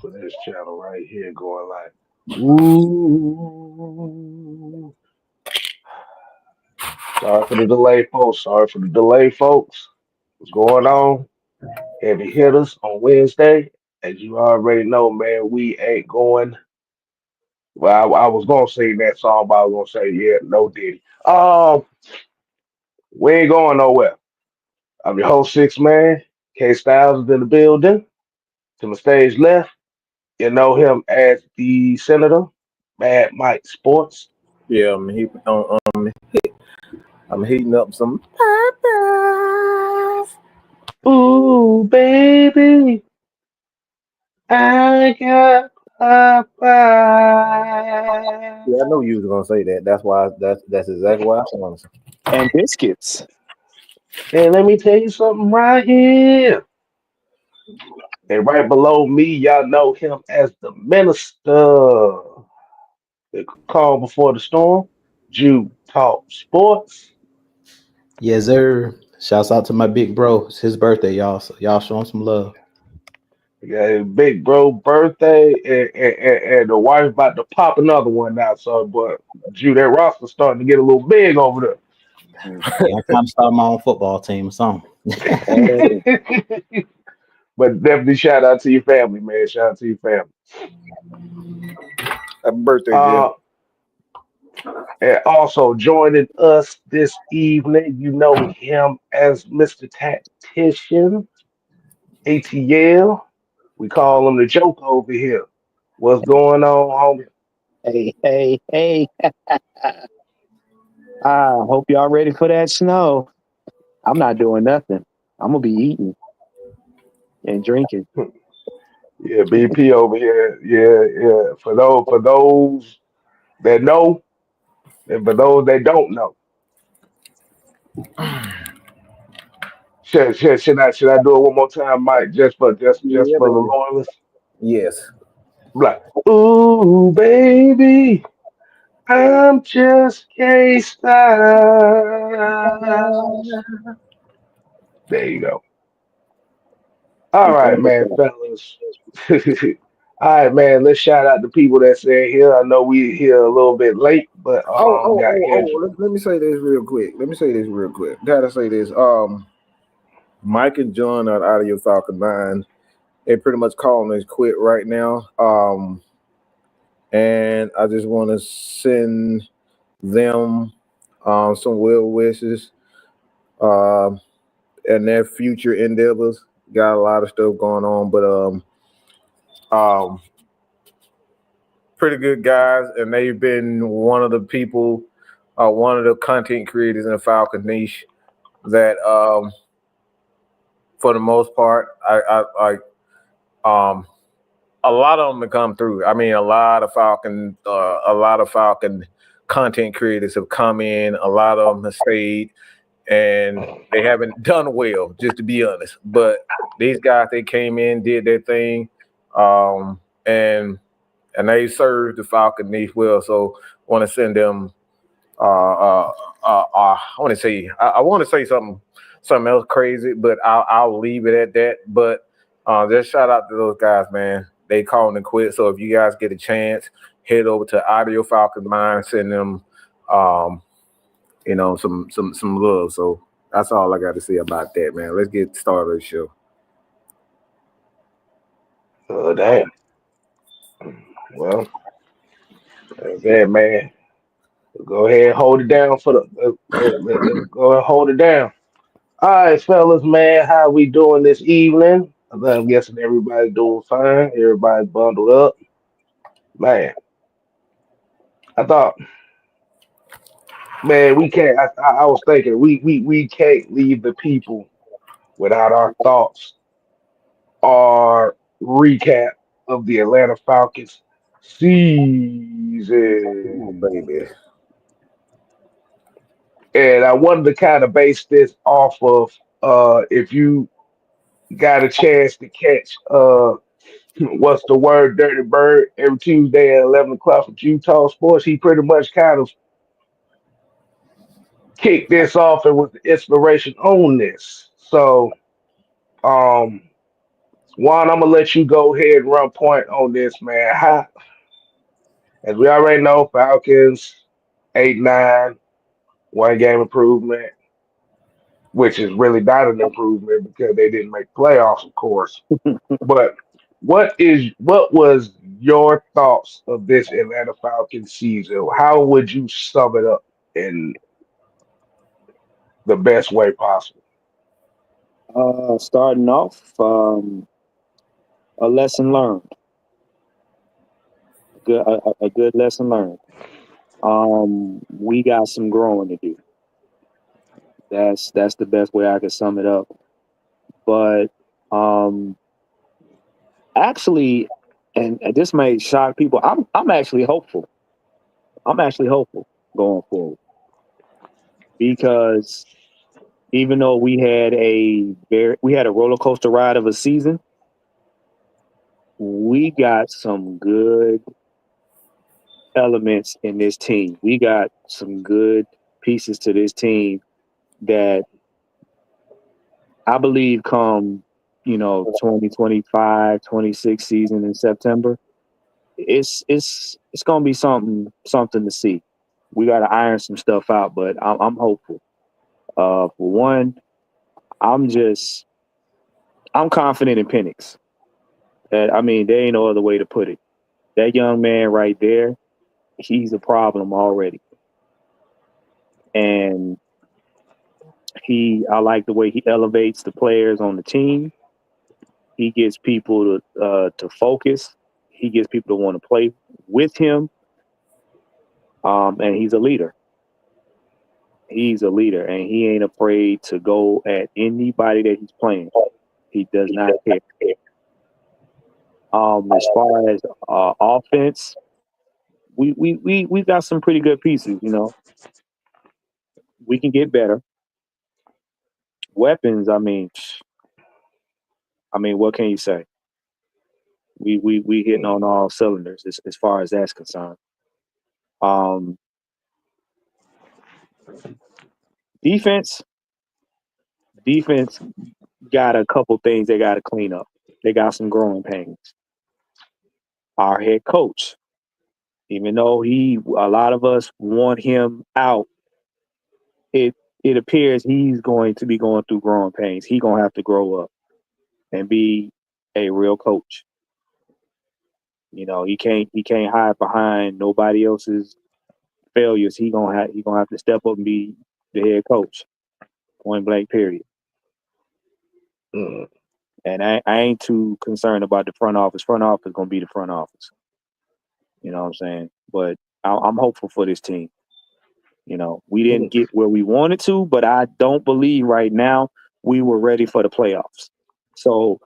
for this channel right here going like, ooh. Sorry for the delay, folks. Sorry for the delay, folks. What's going on? Heavy hitters on Wednesday. As you already know, man, we ain't going. Well, I was gonna sing that song, but I was gonna say, yeah, no diddy. We ain't going nowhere. I'm your host, Six Man. K Styles is in the building. To my stage left, you know him as the Senator, Mad Mike Sports. Yeah, I'm heating up some. Ooh, baby, I got Yeah, I Popeye. know you was gonna say that. That's exactly what I want to say. And biscuits. And let me tell you something right here. And right below me, y'all know him as the Minister. The calm before the storm. Jude Talk Sports. Yes, sir. Shouts out to my big bro. It's his birthday, y'all. So y'all show him some love. We got his big bro birthday, and the wife about to pop another one out. So, but Jude, that roster starting to get a little big over Yeah, I'm trying to start my own football team or something. Hey, there. But definitely shout out to your family, man. Shout out to your family. Happy birthday, Jeff. Uh, and also joining us this evening, you know him as Mr. Tactician, ATL. We call him the Joker over here. What's going on, homie? hey. I hope y'all ready for that snow. I'm not doing nothing. I'm gonna be eating and drinking. Yeah, BP over here. Yeah, yeah. For those that know, and for those that don't know, should I do it one more time, Mike? Just Yeah, for the baby. loyalists. Yes. Like, ooh, baby, I'm just K Style. There you go. All Be right, done with man, that. fellas. All right, man. Let's shout out the people that's in here. I know we here a little bit late, but Oh, we oh, got oh, Andrew. oh. Let me say this real quick. Gotta say this. Mike and John are out of your Falcon 9. They pretty much calling us quit right now. And I just want to send them some well wishes um, and their future endeavors. Got a lot of stuff going on, but um, pretty good guys, and they've been one of the people, one of the content creators in the Falcon niche that, for the most part, um, a lot of them have come through. I mean, a lot of Falcon content creators have come in. A lot of them have stayed, and they haven't done well, just to be honest. But these guys, they came in, did their thing, um, and they served the Falcon niche well. So, want to send them. I want to say something else crazy, but I'll leave it at that. But just shout out to those guys, man. They calling and quit. So if you guys get a chance, head over to Audio Falcon Mind, send them, um, some love. So that's all I got to say about that, man. Let's get started the show. Oh, damn. Well, that's it, man. Go ahead and hold it down for the. Go ahead and hold it down. All right, fellas, man. How we doing this evening? I'm guessing everybody's doing fine. Everybody bundled up. Man, I thought, man, we can't. I was thinking, we can't leave the people without our thoughts, our recap of the Atlanta Falcons Oh, season. baby. And I wanted to kind of base this off of if you got a chance to catch what's the word, Dirty Bird, every Tuesday at 11 o'clock for Utah Sports. He pretty much kind of kicked this off and was the inspiration on this. So um Juan, I'm gonna let you go ahead and run point on this, man. How, as we already know, Falcons 8-9, 1 game improvement, which is really not an improvement because they didn't make playoffs, of course. But what was your thoughts of this Atlanta Falcons season? How would you sum it up in the best way possible? Starting off, a lesson learned, a good lesson learned. We got some growing to do. That's the best way I could sum it up. But um, actually, and this may shock people. I'm actually hopeful. I'm actually hopeful going forward because even though we had a roller coaster ride of a season, we got some good elements in this team. We got some good pieces to this team that I believe come, 2025, 26 season in September. It's gonna be something to see. We got to iron some stuff out, but I'm hopeful. For one, I'm just I'm confident in Penix. I mean, there ain't no other way to put it. That young man right there, he's a problem already, and I like the way he elevates the players on the team. He gets people to focus. He gets people to want to play with him. And he's a leader. He's a leader, and he ain't afraid to go at anybody that he's playing. He does not care. As far as offense, we got some pretty good pieces. We can get better. Weapons, I mean, what can you say? We hitting on all cylinders as far as that's concerned. Um, defense, defense got a couple things they got to clean up. They got some growing pains. Our head coach, even though a lot of us want him out, it it appears he's going to be going through growing pains. He's gonna have to grow up and be a real coach. He can't hide behind nobody else's failures. He gonna have to step up and be the head coach. Point blank. Period. Mm, And I ain't too concerned about the front office. Front office gonna be the front office. You know what I'm saying? But I'm hopeful for this team. We didn't mm, get where we wanted to, but I don't believe right now we were ready for the playoffs. So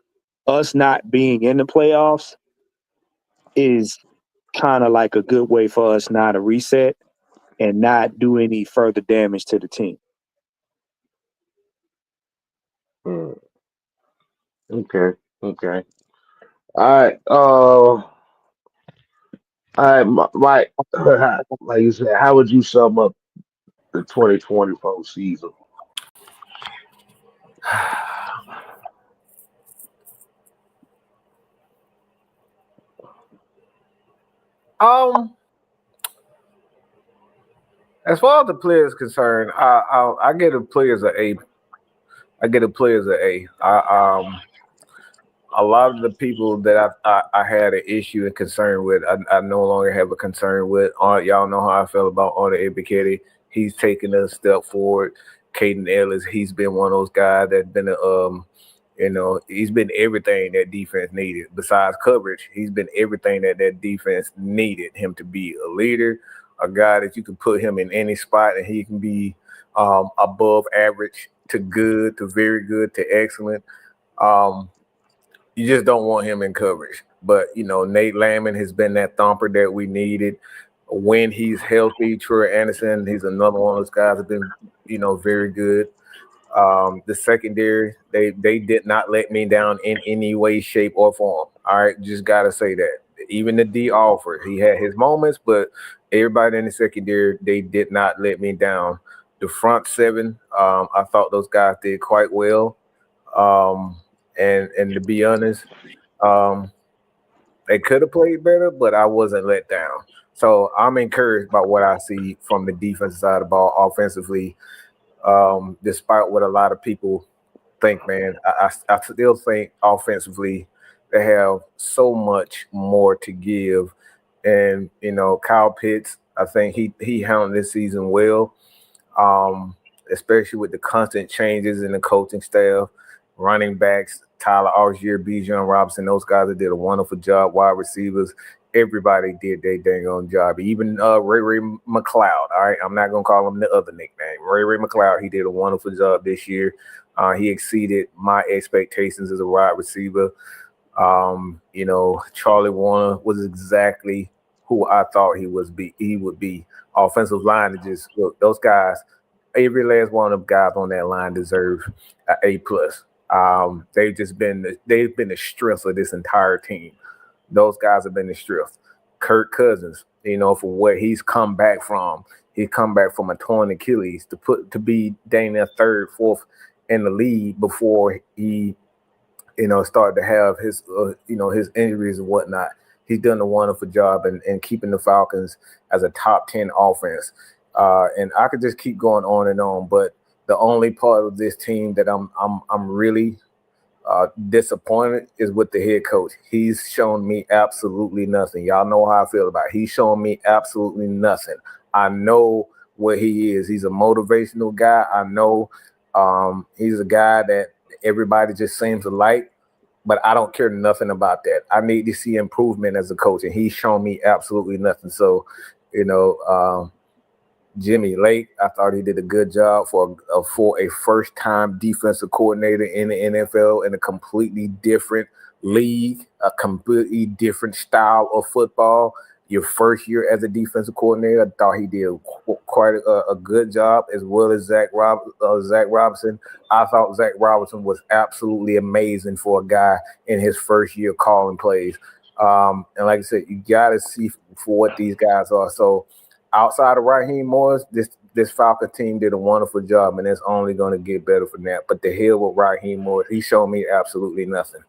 us not being in the playoffs is kind of like a good way for us now to reset and not do any further damage to the team. mm. Okay, okay. All right. All right, Mike. Like you said, how would you sum up the 2024 season? Um, as far as the players concerned, I get the players an A. I get the players an A. A lot of the people that I had an issue and concern with, I no longer have a concern with. Y'all know how I feel about Arthur Ebiketie. He's taken a step forward. Caden Ellis, he's been one of those guys that's been he's been everything that defense needed. Besides coverage, he's been everything that defense needed him to be. A leader, a guy that you can put him in any spot and he can be above average to good to very good to excellent. You just don't want him in coverage. But, Nate Landman has been that thumper that we needed. When he's healthy, Troy Anderson, he's another one of those guys that have been, very good. The secondary, they did not let me down in any way, shape, or form. All right, just got to say that. Even the D offer, he had his moments, but everybody in the secondary, they did not let me down. The front seven, I thought those guys did quite well. Um, And to be honest, um, they could have played better, but I wasn't let down. So I'm encouraged by what I see from the defensive side of the ball offensively. Despite what a lot of people think, man, I still think offensively they have so much more to give. And Kyle Pitts, I think he handled this season well, um, especially with the constant changes in the coaching staff, running backs, Tyler Algier, Bijan Robinson, those guys that did a wonderful job, wide receivers. Everybody did their dang on job. Even Ray McLeod. All right, I'm not gonna call him the other nickname. Ray McLeod. He did a wonderful job this year. He exceeded my expectations as a wide receiver. Charlie Warner was exactly who I thought he would be. Offensive line to just look, those guys, every last one of them guys on that line deserve an A+. They've been the strength of this entire team. Those guys have been the strength. Kirk Cousins, for what he's come back from. He come back from a torn Achilles to be dang near third, fourth in the league before he started to have his injuries and whatnot. He's done a wonderful job in keeping the Falcons as a top 10 offense. And I could just keep going on and on, but the only part of this team that I'm really disappointed is with the head coach. He's shown me absolutely nothing. Y'all know how I feel about it. He's shown me absolutely nothing. I know what he is. He's a motivational guy. I know he's a guy that everybody just seems to like, but I don't care nothing about that. I need to see improvement as a coach, and he's shown me absolutely nothing. So, Jimmy Lake, I thought he did a good job for a first-time defensive coordinator in the NFL in a completely different league, a completely different style of football. Your first year as a defensive coordinator, I thought he did quite a good job, as well as Zach Robinson. I thought Zach Robinson was absolutely amazing for a guy in his first year calling plays. And like I said, you got to see for what these guys are. So, outside of Raheem Morris, this Falcon team did a wonderful job, and it's only going to get better from that. But the hell with Raheem Morris, he showed me absolutely nothing.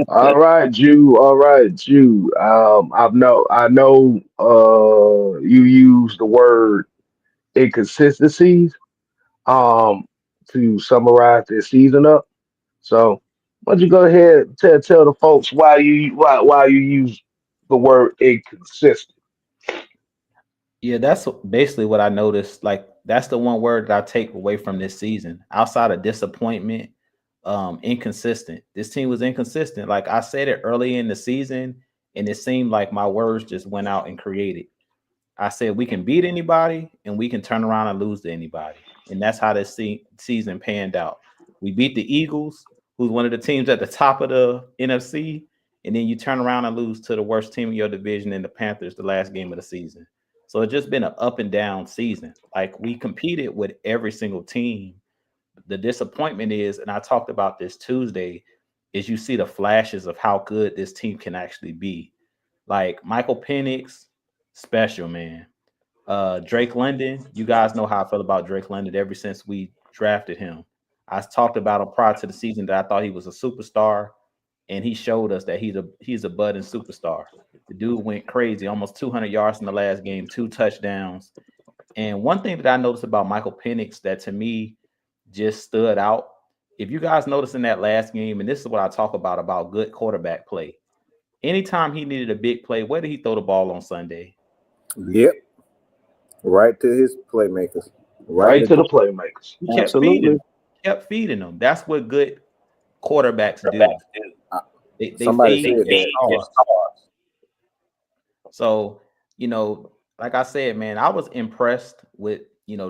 All right, Jew. All right, Jew. I know. You use the word inconsistencies. To summarize this season up. So, why don't you go ahead and tell the folks why you use the word inconsistent? Yeah, that's basically what I noticed. Like that's the one word that I take away from this season. Outside of disappointment, inconsistent. This team was inconsistent. Like I said it early in the season, and it seemed like my words just went out and created. I said we can beat anybody and we can turn around and lose to anybody. And that's how this season panned out. We beat the Eagles, who's one of the teams at the top of the NFC, and then you turn around and lose to the worst team in your division in the Panthers the last game of the season. So it's just been an up and down season. Like we competed with every single team. The disappointment is, and I talked about this Tuesday, is you see the flashes of how good this team can actually be. Like Michael Penix, special man. Drake London, you guys know how I feel about Drake London ever since we drafted him. I talked about him prior to the season that I thought he was a superstar, and he showed us that he's a budding superstar. The dude went crazy, almost 200 yards in the last game, 2 touchdowns. And one thing that I noticed about Michael Penix that to me just stood out, if you guys notice in that last game, and this is what I talk about good quarterback play. Anytime he needed a big play, where did he throw the ball on Sunday? Yep. Right to his playmakers. Right to the playmakers. He kept feeding them. That's what good quarterbacks do. They Somebody feed said their that. stars. So, like I said, man, I was impressed with,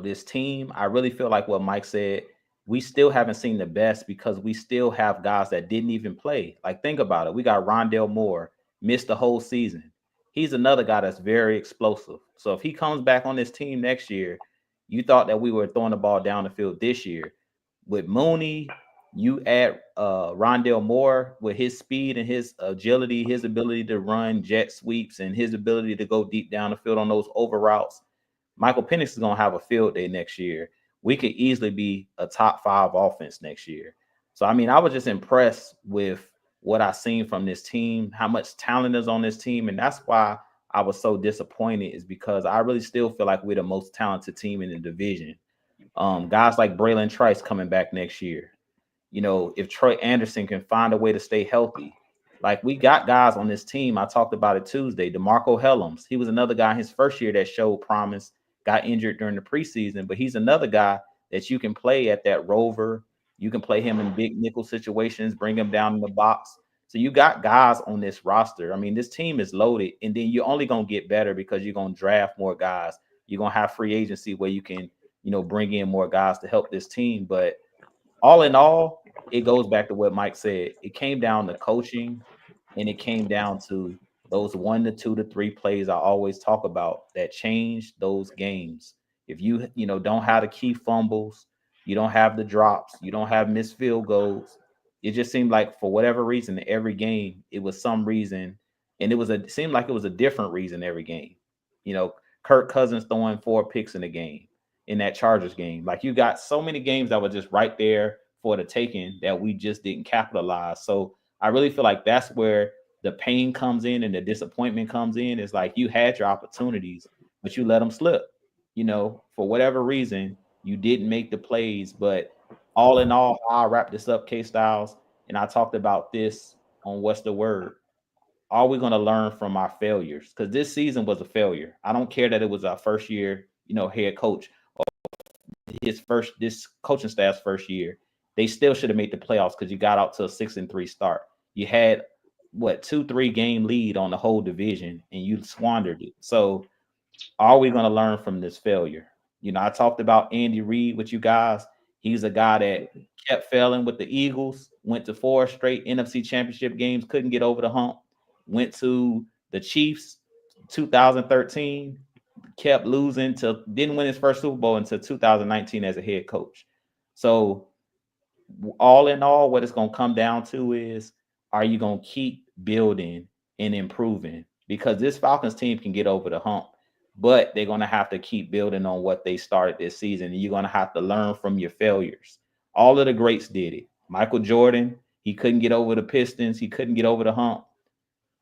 this team. I really feel like what Mike said, we still haven't seen the best because we still have guys that didn't even play. Like, think about it. We got Rondale Moore, missed the whole season. He's another guy that's very explosive. So if he comes back on this team next year, you thought that we were throwing the ball down the field this year. With Mooney, you add Rondale Moore with his speed and his agility, his ability to run jet sweeps, and his ability to go deep down the field on those over routes. Michael Penix is going to have a field day next year. we could easily be a top 5 offense next year. So I mean, I was just impressed with what I seen from this team, how much talent is on this team, and that's why I was so disappointed, is because I really still feel like we're the most talented team in the division. Guys like Braylon Trice coming back next year. If Troy Anderson can find a way to stay healthy, like we got guys on this team. I talked about it Tuesday. DeMarco Hellams, he was another guy in his first year that showed promise, got injured during the preseason, but he's another guy that you can play at that rover. You can play him in big nickel situations, bring him down in the box. So you got guys on this roster. I mean, this team is loaded, and then you're only going to get better because you're going to draft more guys. You're going to have free agency where you can, bring in more guys to help this team. But all in all, it goes back to what Mike said. It came down to coaching, and it came down to those 1 to 2 to 3 plays I always talk about that change those games. If you don't have the key fumbles, you don't have the drops, you don't have missed field goals. It just seemed like for whatever reason, every game it was some reason, and it seemed like it was a different reason every game. Kirk Cousins throwing 4 picks in the game, in that Chargers game. Like, you got so many games that were just right there for the taking that we just didn't capitalize. So I really feel like that's where the pain comes in and the disappointment comes in. It's like you had your opportunities, but you let them slip. For whatever reason, you didn't make the plays. But all in all, I'll wrap this up, K Styles, and I talked about this on What's the Word. Are we going to learn from our failures? Because this season was a failure. I don't care that it was our first year, head coach, this coaching staff's first year. They still should have made the playoffs because you got out to a 6-3 start. You had 2-3 game lead on the whole division and you squandered it. So are we going to learn from this failure? I talked about Andy Reid with you guys. He's a guy that kept failing with the Eagles, went to 4 straight NFC championship games, couldn't get over the hump, went to the Chiefs 2013, kept losing, didn't win his first Super Bowl until 2019 as a head coach. So all in all, what it's going to come down to is, are you going to keep building and improving? Because this Falcons team can get over the hump, but they're going to have to keep building on what they started this season. And you're going to have to learn from your failures. All of the greats did it. Michael Jordan, he couldn't get over the Pistons. He couldn't get over the hump.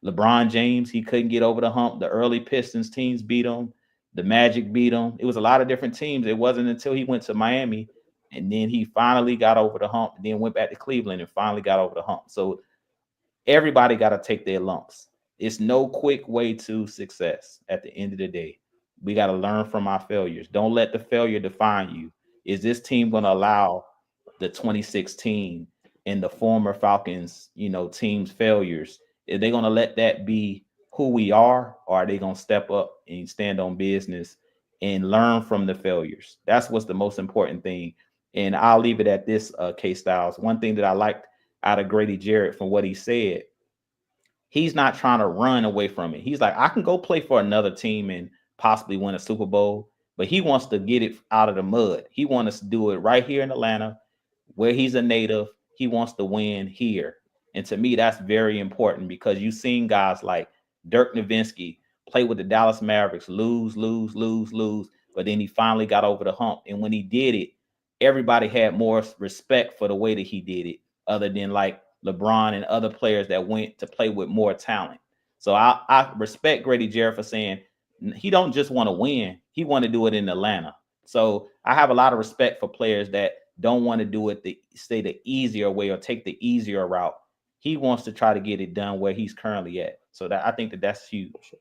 LeBron James, he couldn't get over the hump. The early Pistons teams beat him. The Magic beat him. It was a lot of different teams. It wasn't until he went to Miami and then he finally got over the hump, and then went back to Cleveland and finally got over the hump. So everybody got to take their lumps. It's no quick way to success at the end of the day. We got to learn from our failures. Don't let the failure define you. Is this team going to allow the 2016 and the former Falcons, team's failures? Are they going to let that be who we are, or are they going to step up and stand on business and learn from the failures? That's what's the most important thing. And I'll leave it at this, K Styles. One thing that I liked out of Grady Jarrett from what he said, he's not trying to run away from it. He's like, I can go play for another team and possibly win a Super Bowl, but he wants to get it out of the mud. He wants us to do it right here in Atlanta, where he's a native. He wants to win here. And to me, that's very important, because you've seen guys like Dirk Nowitzki play with the Dallas Mavericks, lose, but then he finally got over the hump. And when he did it, everybody had more respect for the way that he did it, other than like LeBron and other players that went to play with more talent. So I respect Grady Jarrett for saying he don't just want to win, he want to do it in Atlanta. So I have a lot of respect for players that don't want to do it the easier way or take the easier route. He wants to try to get it done where he's currently at. So I think that's huge.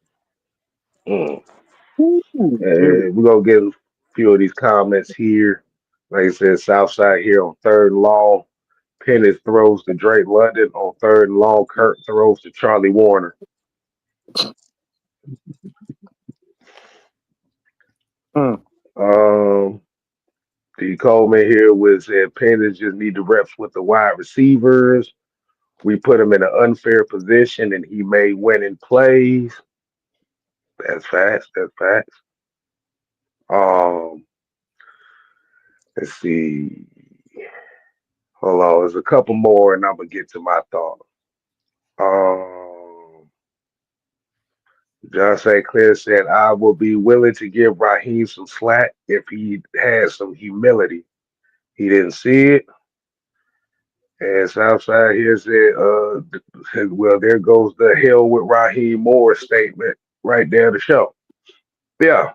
Mm. And we're gonna get a few of these comments here. Like I said, Southside here on 3rd and long. Penix throws to Drake London on 3rd and long. Kirk throws to Charlie Warner. D. Coleman here was said Penix just need the reps with the wide receivers. We put him in an unfair position and he made winning plays. That's facts. That's facts. Um, let's see. Hold on, there's a couple more, and I'm gonna get to my thought. Um, John St. Clair said, I will be willing to give Raheem some slack if he had some humility. He didn't see it. And Southside here said, well, there goes the hell with Raheem Moore statement right there to show. Yeah.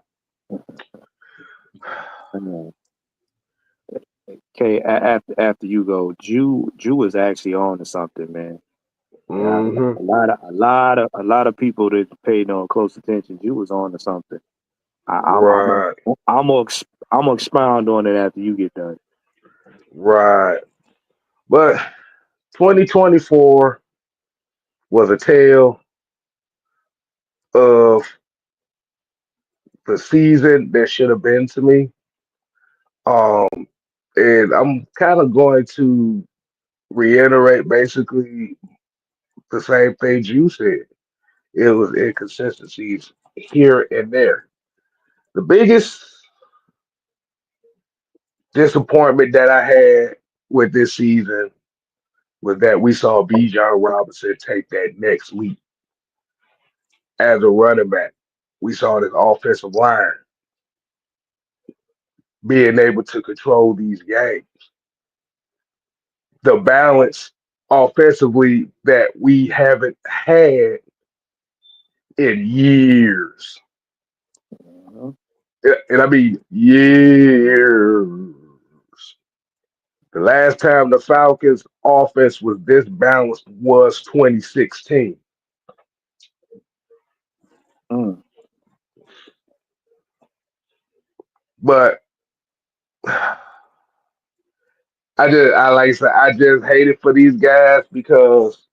Okay, after you go, Jew is actually on to something, man. Yeah, Mm-hmm. a lot of people that paid no close attention. Jew was on to something. Right. I'm gonna expound on it after you get done. Right. But 2024 was a tale of the season that should have been to me. Um, and I'm kind of going to reiterate basically the same things you said. It was inconsistencies here and there. The biggest disappointment that I had with this season was that we saw Bijan Robinson take that next leap as a running back. We saw this offensive line being able to control these games. The balance offensively that we haven't had in years. Uh-huh. And I mean years. The last time the Falcons offense was this balanced was 2016. Mm. But I like I said, I just hate it for these guys because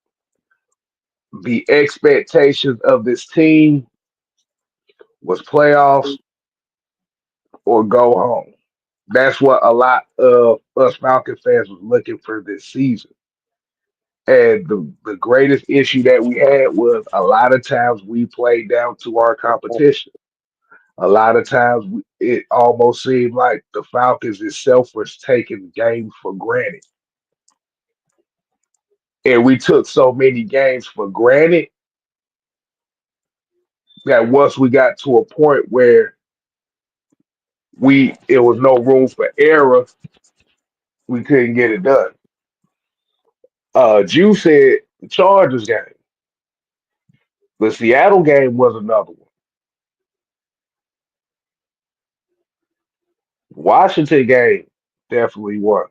the expectations of this team was playoffs or go home. That's what a lot of us Falcon fans was looking for this season. And the greatest issue that we had was a lot of times we played down to our competition. A lot of times it almost seemed like the Falcons itself was taking games for granted. And we took so many games for granted that once we got to a point where it was no room for error, we couldn't get it done. Jew said the Chargers game. The Seattle game was another one. Washington game definitely won.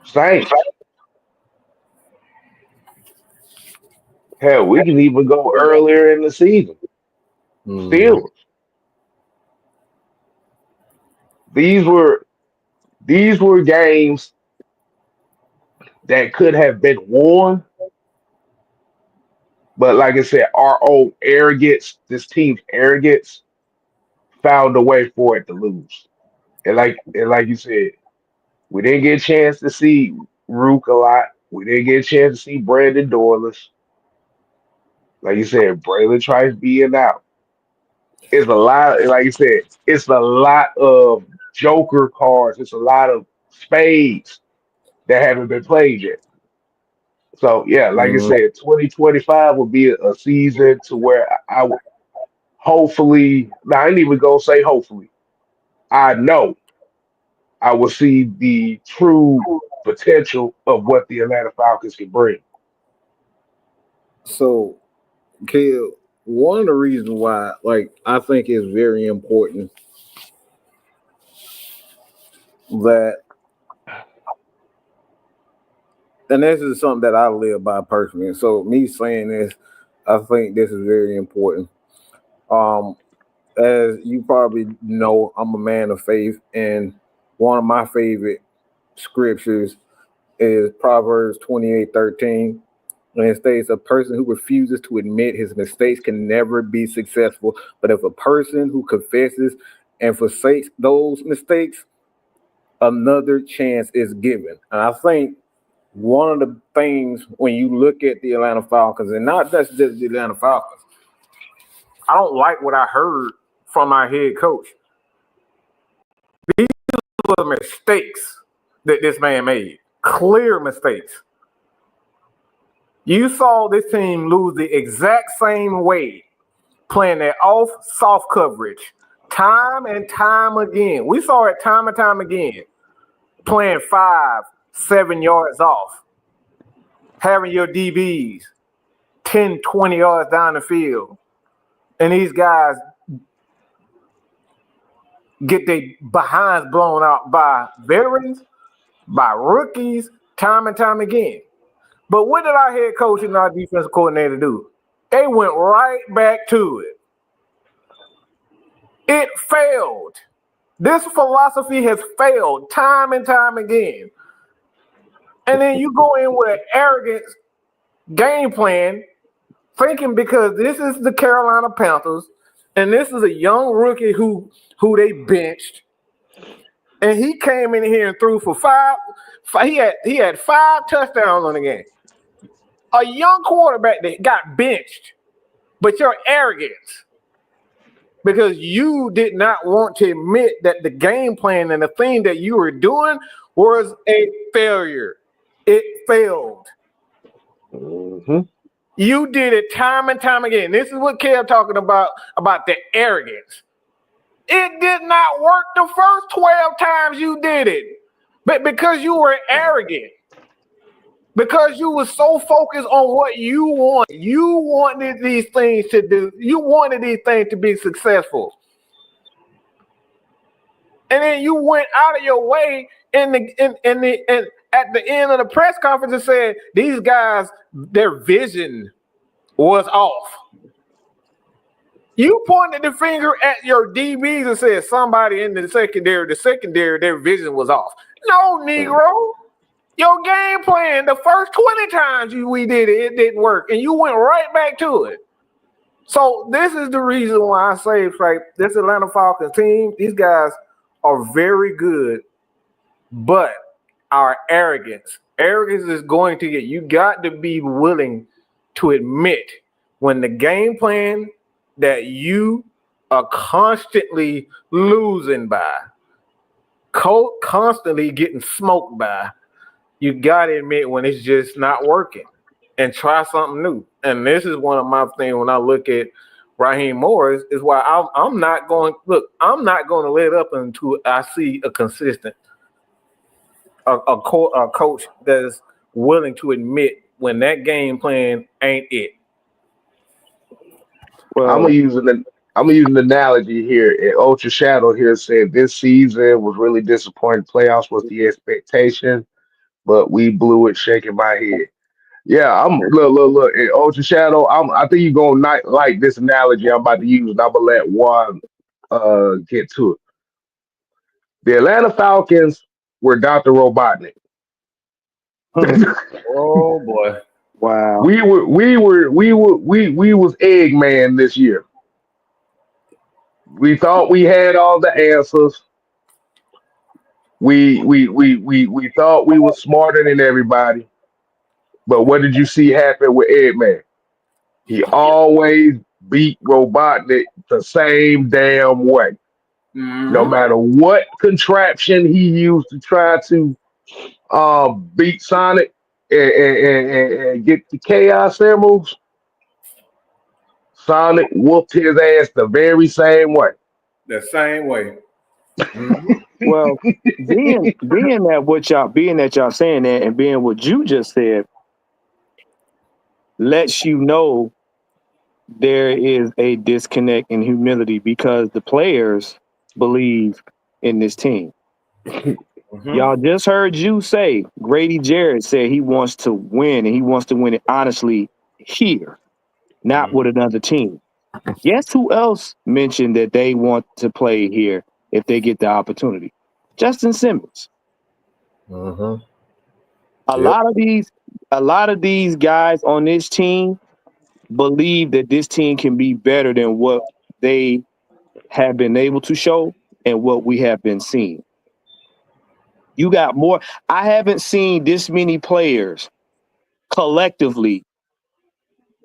Saints. Hell, we can even go earlier in the season. Mhm. Steelers. These were these were games that could have been won, but like I said, our own arrogance, this team's arrogance, found a way for it to lose. And like you said, we didn't get a chance to see Rook a lot. We didn't get a chance to see Brandon Dorless. Like you said, Braylon Trice being out. It's a lot. Like you said, it's a lot of Joker cards. It's a lot of spades that haven't been played yet. So yeah, like I Mhm. said, 2025 will be a season to where I would hopefully. Now I ain't even gonna say hopefully. I know I will see the true potential of what the Atlanta Falcons can bring. So, Kale, one of the reasons why, like, I think it's very important that, and this is something that I live by personally. So, me saying this, I think this is very important. Um, as you probably know, I'm a man of faith, and one of my favorite scriptures is Proverbs 28:13. And it states, a person who refuses to admit his mistakes can never be successful. But if a person who confesses and forsakes those mistakes, another chance is given. And I think one of the things when you look at the Atlanta Falcons, and not just the Atlanta Falcons, I don't like what I heard from our head coach. These were mistakes that this man made, clear mistakes. You saw this team lose the exact same way, playing that off soft coverage time and time again. We saw it time and time again, playing 5, 7 yards off, having your DBs 10, 20 yards down the field. And these guys get their behinds blown out by veterans, by rookies, time and time again. But what did our head coach and our defensive coordinator do? They went right back to it. It failed. This philosophy has failed time and time again. And then you go in with an arrogant game plan, thinking because this is the Carolina Panthers, and this is a young rookie who they benched, and he came in here and threw for five. He had 5 touchdowns on the game. A young quarterback that got benched, but your arrogance, because you did not want to admit that the game plan and the thing that you were doing was a failure. It failed. Mm-hmm. You did it time and time again. This is what Kev talking about the arrogance. It did not work the first 12 times you did it. But because you were arrogant, because you were so focused on what you wanted these things to do. You wanted these things to be successful. And then you went out of your way and at the end of the press conference and said, these guys, their vision was off. You pointed the finger at your DBs and said somebody in the secondary, their vision was off. No, Negro. Your game plan, the first 20 times we did it, it didn't work. And you went right back to it. So this is the reason why I say, like, this Atlanta Falcons team, these guys are very good, but our arrogance is going to get, you got to be willing to admit when the game plan that you are constantly losing by, constantly getting smoked by, you got to admit when it's just not working and try something new. And this is one of my things when I look at Raheem Morris is why I'm not going to let up until I see a consistent a coach that is willing to admit when that game plan ain't it. Well, I'm gonna use an analogy here. And Ultra Shadow here said this season was really disappointing. Playoffs was the expectation, but we blew it. Shaking my head. Yeah, I'm look. And Ultra Shadow, I think you're gonna not like this analogy I'm about to use, and I'm gonna let Juan get to it. The Atlanta Falcons were Dr. Robotnik. Oh boy. Wow. We was Eggman this year. We thought we had all the answers. We thought we were smarter than everybody. But what did you see happen with Eggman? He always beat Robotnik the same damn way. Mm-hmm. No matter what contraption he used to try to beat Sonic and get the Chaos Emeralds, Sonic whooped his ass the very same way. The same way. Well, being that y'all saying that and being what you just said lets you know there is a disconnect in humility because the players believe in this team. Mm-hmm. Y'all just heard you say Grady Jarrett said he wants to win and he wants to win it honestly here, not with another team. Guess who else mentioned that they want to play here if they get the opportunity? Justin Simmons. Mm-hmm. A lot of these guys on this team believe that this team can be better than what they have been able to show and what we have been seeing. You got more. I haven't seen this many players collectively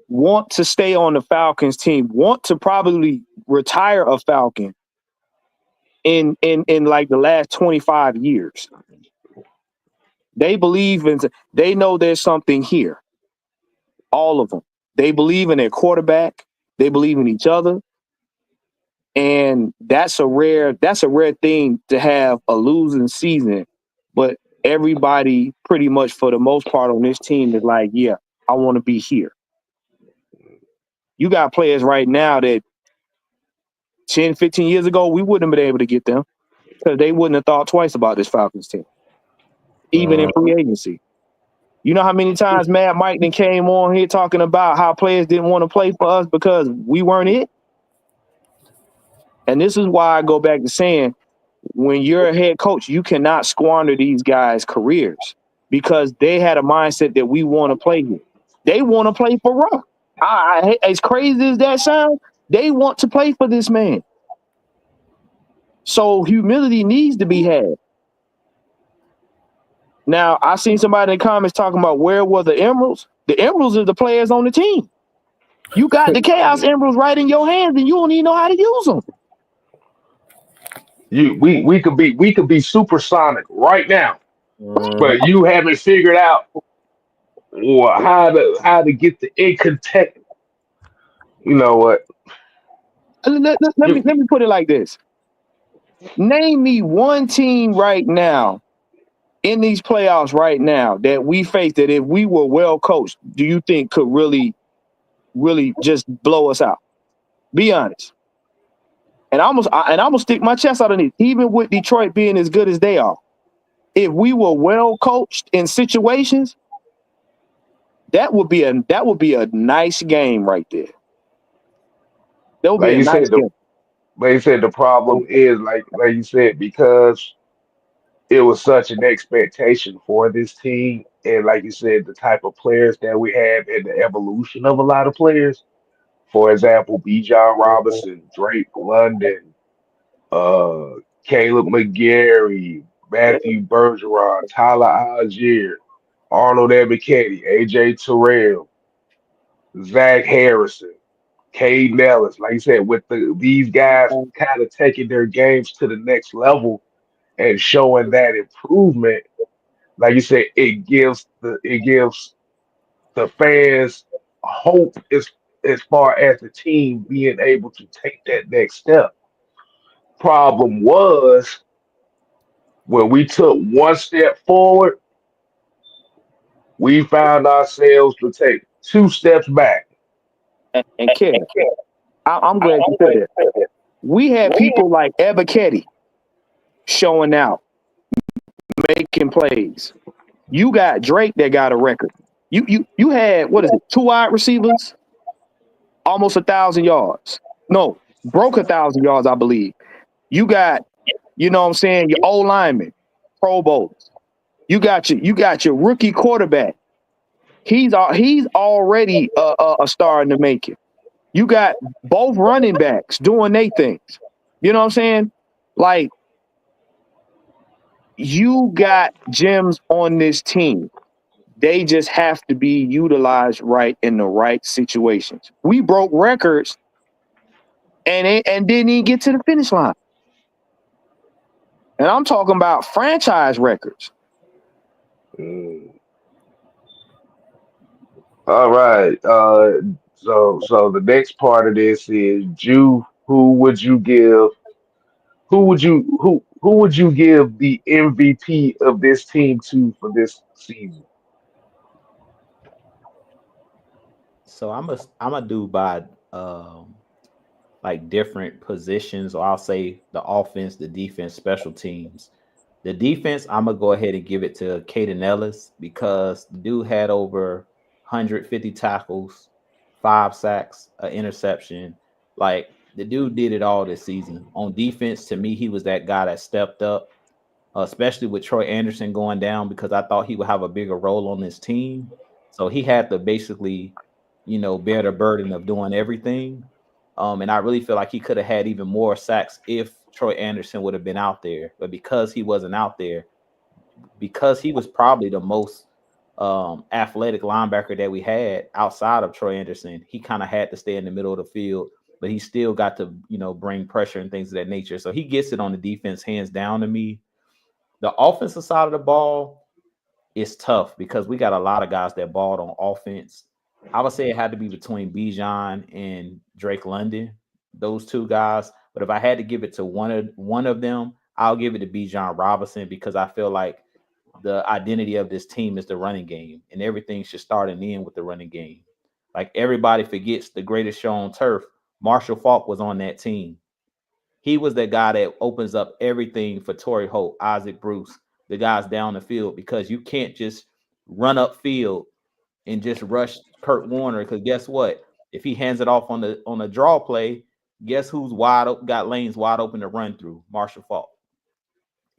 want to stay on the Falcons team, want to probably retire a Falcon in like the last 25 years. They believe in, they know there's something here. All of them. They believe in their quarterback. They believe in each other. And that's a rare thing to have a losing season. But everybody pretty much for the most part on this team is like, yeah, I want to be here. You got players right now that 10, 15 years ago, we wouldn't have been able to get them because they wouldn't have thought twice about this Falcons team, even in free agency. You know how many times Matt Mike then came on here talking about how players didn't want to play for us because we weren't it? And this is why I go back to saying, when you're a head coach, you cannot squander these guys' careers because they had a mindset that we want to play here. They want to play for Ruff. As crazy as that sounds, they want to play for this man. So humility needs to be had. Now, I seen somebody in the comments talking about where were the Emeralds. The Emeralds are the players on the team. You got the Chaos Emeralds right in your hands, and you don't even know how to use them. We could be supersonic right now, but you haven't figured out how to get the inconsistent. You know what? Let me put it like this. Name me one team right now in these playoffs right now that we face that if we were well coached, do you think could really just blow us out? Be honest. And I'm gonna stick my chest out on it, even with Detroit being as good as they are. If we were well coached in situations, that would be a nice game right there. That would be a nice game. Like you said, the problem is like you said, because it was such an expectation for this team, and like you said, the type of players that we have and the evolution of a lot of players. For example, B. John Robinson, Drake London, uh, Caleb McGarry, Matthew Bergeron, Tyler Algier, Arnold Ebiketie, AJ Terrell, Zach Harrison, Cade Nellis. Like you said, with these guys kind of taking their games to the next level and showing that improvement, like you said, it gives the fans hope as far as the team being able to take that next step. Problem was when we took one step forward, we found ourselves to take two steps back. And Kev, I'm glad you said that. We had people like Ebiketie showing out, making plays. You got Drake that got a record. You had, what is it, 2 wide receivers, almost 1,000 yards. No, broke 1,000 yards, I believe. You got, you know what I'm saying, your old lineman, Pro Bowls. You got your rookie quarterback. He's already a star in the making. You got both running backs doing their things. You know what I'm saying? Like, you got gems on this team. They just have to be utilized right in the right situations. We broke records and didn't even get to the finish line. And I'm talking about franchise records. All right. So the next part of this is who would you give the MVP of this team to for this season? So I'm a do by like different positions, or I'll say the offense, the defense, special teams. The defense, I'm gonna go ahead and give it to Caden Ellis because the dude had over 150 tackles, 5 sacks, an interception. Like the dude did it all this season. On defense, to me, he was that guy that stepped up, especially with Troy Anderson going down, because I thought he would have a bigger role on this team. So he had to basically, bear the burden of doing everything. And I really feel like he could have had even more sacks if Troy Anderson would have been out there. But because he wasn't out there, because he was probably the most athletic linebacker that we had outside of Troy Anderson, he kind of had to stay in the middle of the field. But he still got to, bring pressure and things of that nature. So he gets it on the defense, hands down to me. The offensive side of the ball is tough because we got a lot of guys that balled on offense. I would say it had to be between Bijan and Drake London, those two guys. But if I had to give it to one of them, I'll give it to Bijan Robinson because I feel like the identity of this team is the running game, and everything should start and end with the running game. Like everybody forgets the greatest show on turf. Marshall Falk was on that team. He was the guy that opens up everything for Torrey Holt, Isaac Bruce, the guys down the field because you can't just run up field and just rush Kurt Warner because guess what? If he hands it off on the draw play, guess who's wide open, got lanes wide open to run through? Marshall Falk.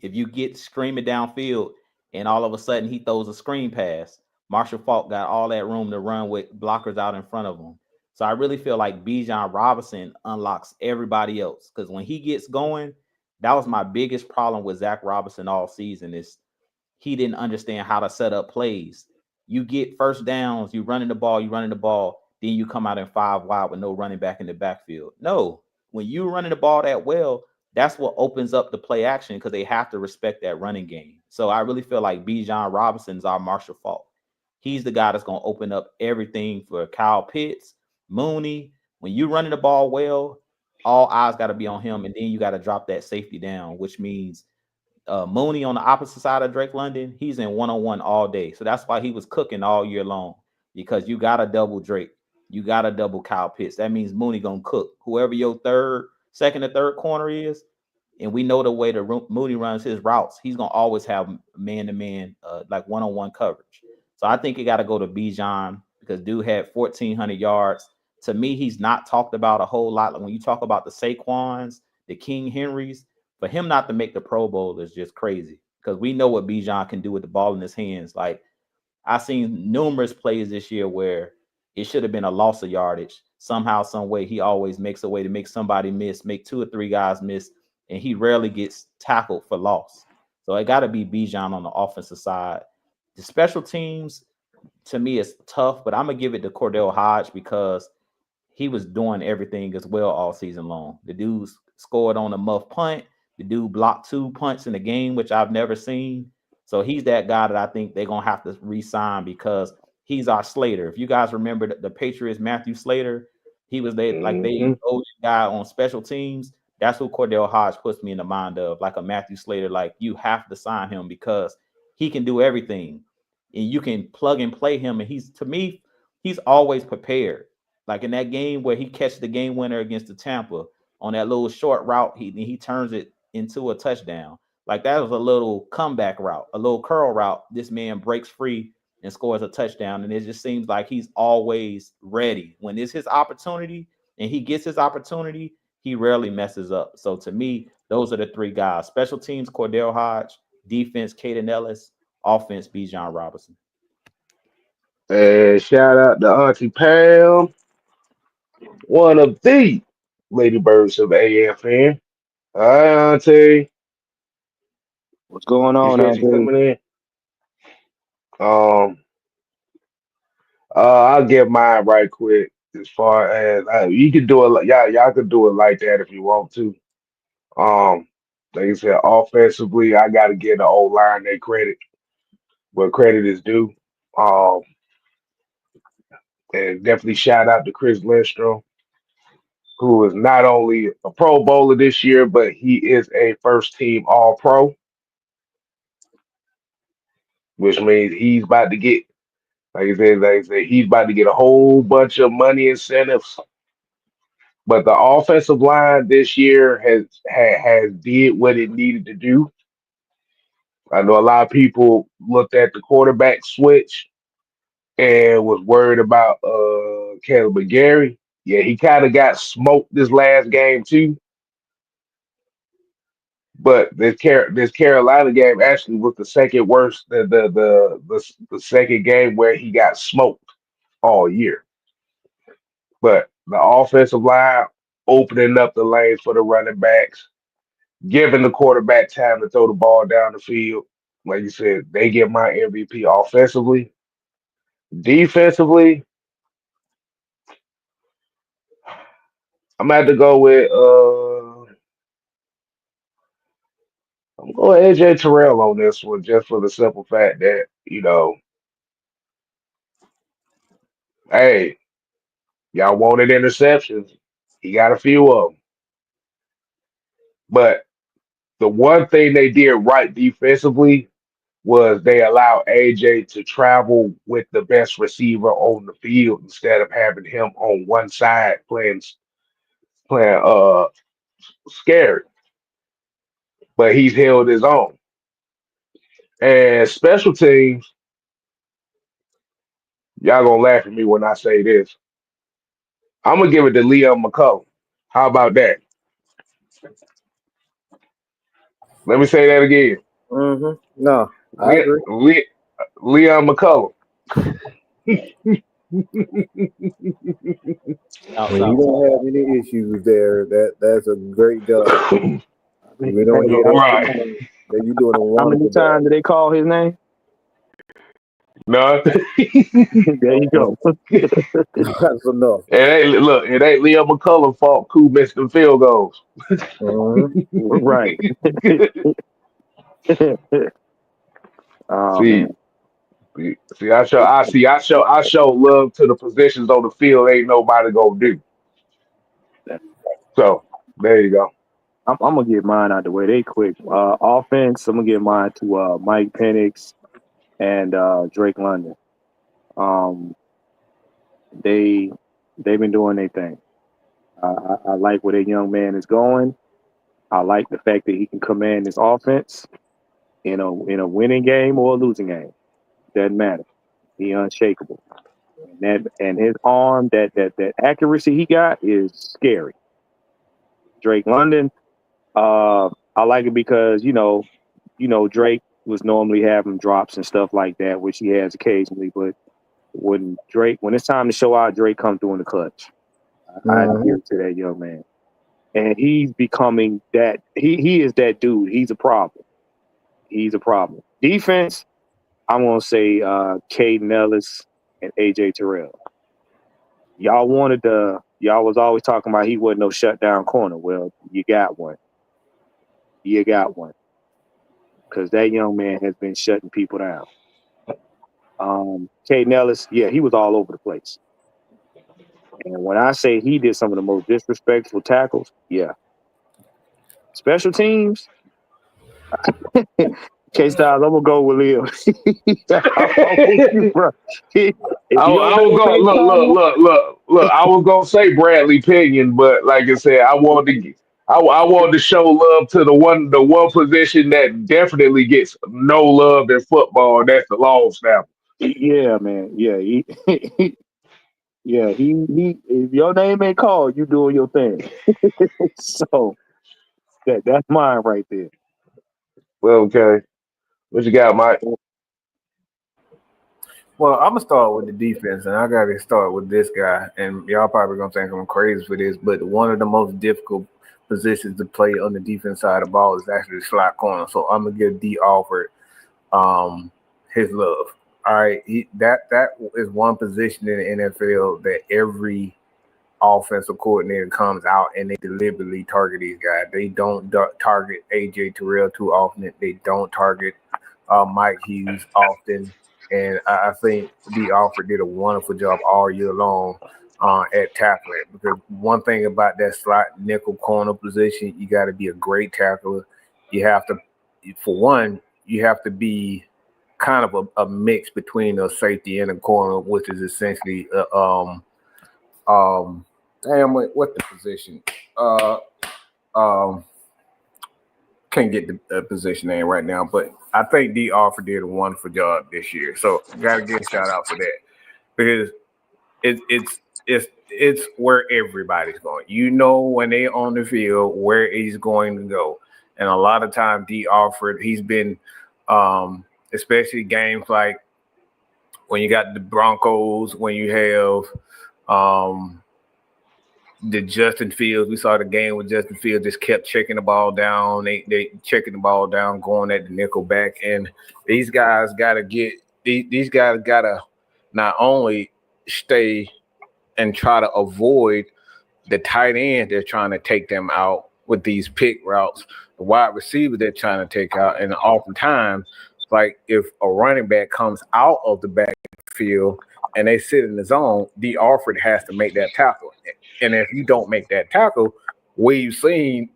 If you get screaming downfield and all of a sudden he throws a screen pass, Marshall Falk got all that room to run with blockers out in front of him. So I really feel like Bijan Robinson unlocks everybody else because when he gets going, that was my biggest problem with Zach Robinson all season is he didn't understand how to set up plays. You get first downs, you running the ball, then you come out in five wide with no running back in the backfield. No, when you running the ball that well, that's what opens up the play action because they have to respect that running game. So I really feel like Bijan Robinson's our Marshall Falk. He's the guy that's going to open up everything for Kyle Pitts, Mooney. When you running the ball well, all eyes got to be on him, and then you got to drop that safety down, which means Mooney on the opposite side of Drake London, he's in one-on-one all day. So that's why he was cooking all year long because you got to double Drake. You got to double Kyle Pitts. That means Mooney going to cook. Whoever your second or third corner is, and we know the way Mooney runs his routes, he's going to always have man-to-man, like one-on-one coverage. So I think you got to go to Bijan because dude had 1,400 yards. To me, he's not talked about a whole lot. Like when you talk about the Saquons, the King Henrys, for him not to make the Pro Bowl is just crazy because we know what Bijan can do with the ball in his hands. Like I've seen numerous plays this year where it should have been a loss of yardage. Somehow, some way, he always makes a way to make somebody miss, make two or three guys miss, and he rarely gets tackled for loss. So it got to be Bijan on the offensive side. The special teams, to me, is tough, but I'm gonna give it to Cordell Hodge because he was doing everything as well all season long. The dude scored on a muff punt. The dude blocked 2 punts in the game, which I've never seen. So he's that guy that I think they're gonna have to re-sign because he's our Slater. If you guys remember the Patriots, Matthew Slater, he was they Mm-hmm. older guy on special teams. That's who Cordell Hodge puts me in the mind of, like a Matthew Slater. Like you have to sign him because he can do everything, and you can plug and play him. And he's to me, he's always prepared. Like in that game where he catches the game winner against the Tampa on that little short route, he turns it into a touchdown. Like that was a little comeback route, a little curl route. This man breaks free and scores a touchdown, and it just seems like he's always ready when it's his opportunity, and he gets his opportunity. He rarely messes up. So to me, those are the three guys: special teams, Cordell Hodge; defense, Caden Ellis; offense, Bijan Robinson. And shout out to Auntie Pam, one of the Ladybirds of AFN. Hi, Auntie. What's going on out Appreciate you there? coming in. Um, I'll get mine right quick. As far as you can do it, y'all can do it like that if you want to. Um, like I said, offensively, I got to give the old line their credit where credit is due. Um, and definitely shout out to Chris Lindstrom, who is not only a Pro Bowler this year, but he is a first team All Pro, which means he's about to get, like I said, he's about to get a whole bunch of money incentives. But the offensive line this year has did what it needed to do. I know a lot of people looked at the quarterback switch and was worried about Caleb Gary. Yeah, he kind of got smoked this last game too. But this Carolina game actually was the second worst, the second game where he got smoked all year. But the offensive line opening up the lanes for the running backs, giving the quarterback time to throw the ball down the field. Like you said, they get my MVP offensively. Defensively, I'm gonna have to go with I'm going AJ Terrell on this one just for the simple fact that, Hey, y'all wanted interceptions. He got a few of them. But the one thing they did right defensively was they allowed AJ to travel with the best receiver on the field instead of having him on one side playing scared. But he's held his own. And special teams, y'all gonna laugh at me when I say this. I'm gonna give it to Liam McCullough. How about that? Let me say that again. No, I Le- agree. Le- Leon McCullough. Outs, When you outs, don't outs. have any issues there, that's a great job. We don't Hey, hear that too Right. much. That you're doing a how many wonderful job. times did they call his name? No. There you go. That's enough. It ain't Leon McCullough's fault. Who missed the field goals? Mm-hmm. Right. Oh See, man. I show love to the positions on the field. Ain't nobody gonna do. So there you go. I'm gonna get mine out the way. They quick. Offense. I'm gonna give mine to Mike Penix and Drake London. Um, they they've been doing their thing. I like where that young man is going. I like the fact that he can command his offense in a winning game or a losing game. Doesn't matter. He unshakable. And his arm, that accuracy he got is scary. Drake London, I like it because Drake was normally having drops and stuff like that, which he has occasionally. But when it's time to show out, Drake comes through in the clutch. I Mm-hmm. give it to that young man, and he's becoming that. He is that dude. He's a problem. He's a problem. Defense, I'm gonna say Caden Ellis and AJ Terrell. Y'all was always talking about he wasn't no shutdown corner. Well, you got one. You got one. Because that young man has been shutting people down. Caden Ellis, yeah, he was all over the place. And when I say he did some of the most disrespectful tackles, yeah. Special teams, K Styles, I'm gonna go with Leo. I'm with you, bro. If your I was name going ain't called, look. I was gonna say Bradley Pinion, but like I said, I wanted to show love to the one position that definitely gets no love in football. And that's the long snapper. yeah, man, yeah, yeah, he. If your name ain't called, you doing your thing. So that's mine right there. Well, okay, what you got, Mike? Well, I'm gonna start with the defense, and I gotta start with this guy. And y'all probably gonna think I'm crazy for this, but one of the most difficult positions to play on the defense side of the ball is actually the slot corner. So I'm gonna give D Alford his love. All right, that is one position in the NFL that every offensive coordinator comes out and they deliberately target these guys. They don't target AJ Terrell too often. They don't target Mike Hughes often. And I think D. Alford did a wonderful job all year long at tackling. Because one thing about that slot nickel corner position, you got to be a great tackler. You have to, for one, you have to be kind of a mix between a safety and a corner, which is essentially what's the position? Um, can't get the position name right now, but I think D. Alford did a wonderful job this year. So gotta give a shout out for that because it's where everybody's going. You know when they on the field where he's going to go, and a lot of times D. Alford he's been, especially games like when you got the Broncos, when you have the Justin Fields. We saw the game with Justin Fields just kept checking the ball down. They checking the ball down, going at the nickel back. And these guys gotta these guys gotta not only stay and try to avoid the tight end they're trying to take them out with these pick routes, the wide receiver they're trying to take out, and oftentimes, like if a running back comes out of the backfield and they sit in the zone, D. Alford has to make that tackle. And if you don't make that tackle, we've seen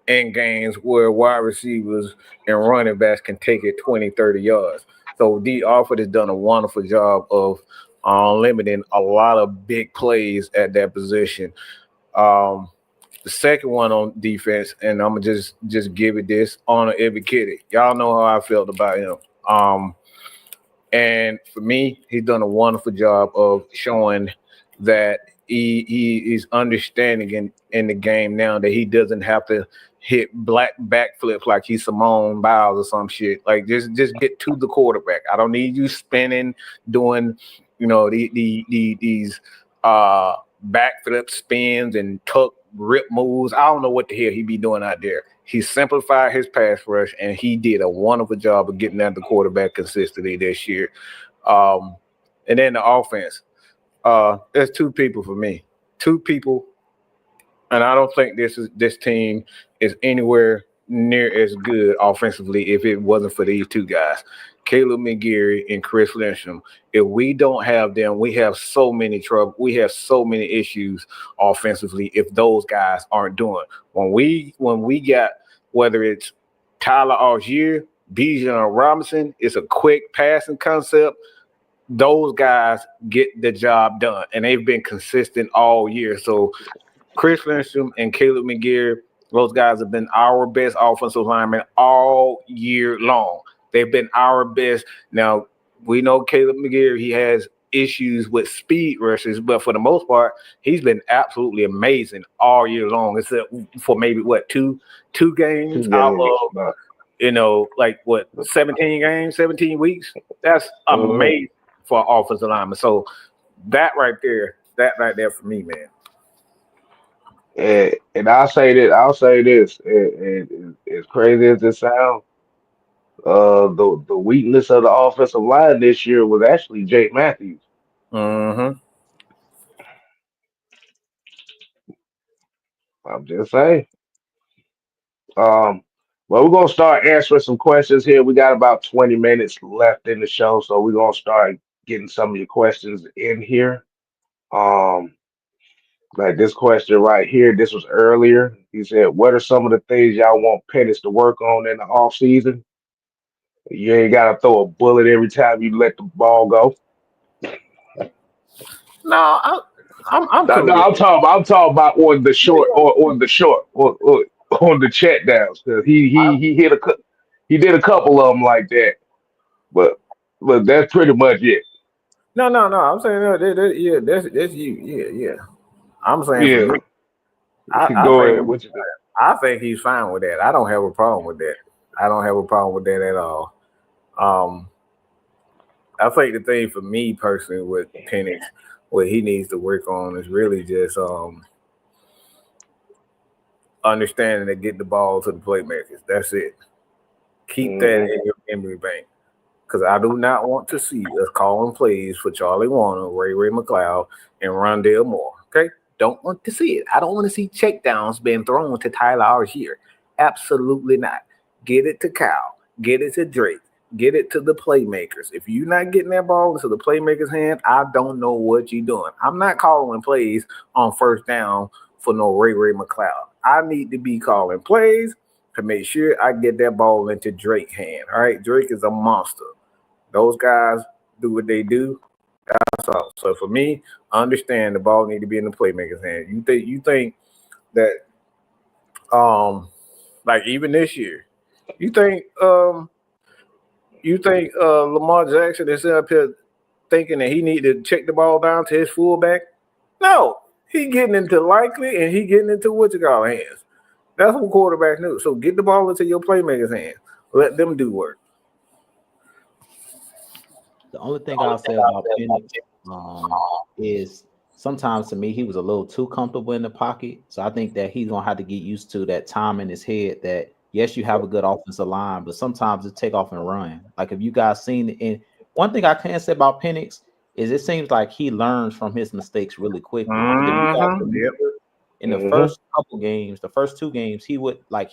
in games where wide receivers and running backs can take it 20, 30 yards. So D. Alford has done a wonderful job of limiting a lot of big plays at that position. The second one on defense, and I'm gonna just give it this honor every kitty. Y'all know how I felt about him. And for me, he's done a wonderful job of showing that he is understanding in the game now that he doesn't have to hit black backflips like he's Simone Biles or some shit. Like just get to the quarterback. I don't need you spinning, doing these backflip spins and tuck rip moves. I don't know what the hell he be doing out there. He simplified his pass rush, and he did a wonderful job of getting at the quarterback consistently this year. And then the offense. There's two people for me. Two people, and I don't think this team is anywhere near as good offensively if it wasn't for these two guys, Caleb McGarry and Chris Lindstrom. If we don't have them, we have so many trouble. We have so many issues offensively if those guys aren't doing. When we got, whether it's Tyler Algier, Bijan Robinson, it's a quick passing concept. Those guys get the job done, and they've been consistent all year. So Chris Lindstrom and Caleb McGarry, those guys have been our best offensive linemen all year long. They've been our best. Now, we know Caleb McGarry, he has issues with speed rushes, but for the most part, he's been absolutely amazing all year long, except for maybe, two games out of, 17 weeks? That's amazing for offensive lineman. So that right there for me, man. And I'll say this, and as crazy as it sounds, the weakness of the offensive line this year was actually Jake Matthews. Mm-hmm. I'm just saying. Well, we're gonna start answering some questions here. We got about 20 minutes left in the show, so we're gonna start getting some of your questions in here. Like this question right here, this was earlier. He said, "What are some of the things y'all want Penix to work on in the off season? You ain't gotta throw a bullet every time you let the ball go." No, I'm No, cool no, with I'm talking about on the short or on the check downs because he did a couple of them like that, but that's pretty much it. No. I'm saying yeah, that's you. Yeah. I'm saying for Yeah, me, I go ahead. think What you think? I think he's fine with that. I don't have a problem with that. I don't have a problem with that at all. I think the thing for me personally with Penix, what he needs to work on is really just understanding to get the ball to the playmakers. That's it. Keep that in your memory bank. Because I do not want to see us calling plays for Charlie Warner, Ray McLeod, and Rondale Moore. Okay? Don't want to see it. I don't want to see checkdowns being thrown to Tyler Algier. Absolutely not. Get it to Kyle. Get it to Drake. Get it to the playmakers. If you're not getting that ball into the playmakers' hand, I don't know what you're doing. I'm not calling plays on first down for no Ray McLeod. I need to be calling plays to make sure I get that ball into Drake's hand. All right? Drake is a monster. Those guys do what they do. That's all. So for me, I understand the ball need to be in the playmaker's hand. You think that like even this year, you think Lamar Jackson is up here thinking that he need to check the ball down to his fullback? No, he getting into Likely and he getting into what you call hands. That's what quarterbacks do. So get the ball into your playmaker's hands. Let them do work. The only thing I'll say about Penix is sometimes to me he was a little too comfortable in the pocket. So I think that he's gonna have to get used to that time in his head that yes, you have a good offensive line, but sometimes it take off and run. Like if you guys seen it, and one thing I can say about Penix is it seems like he learns from his mistakes really quickly. Like if you guys remember, in the first couple games, the first two games, he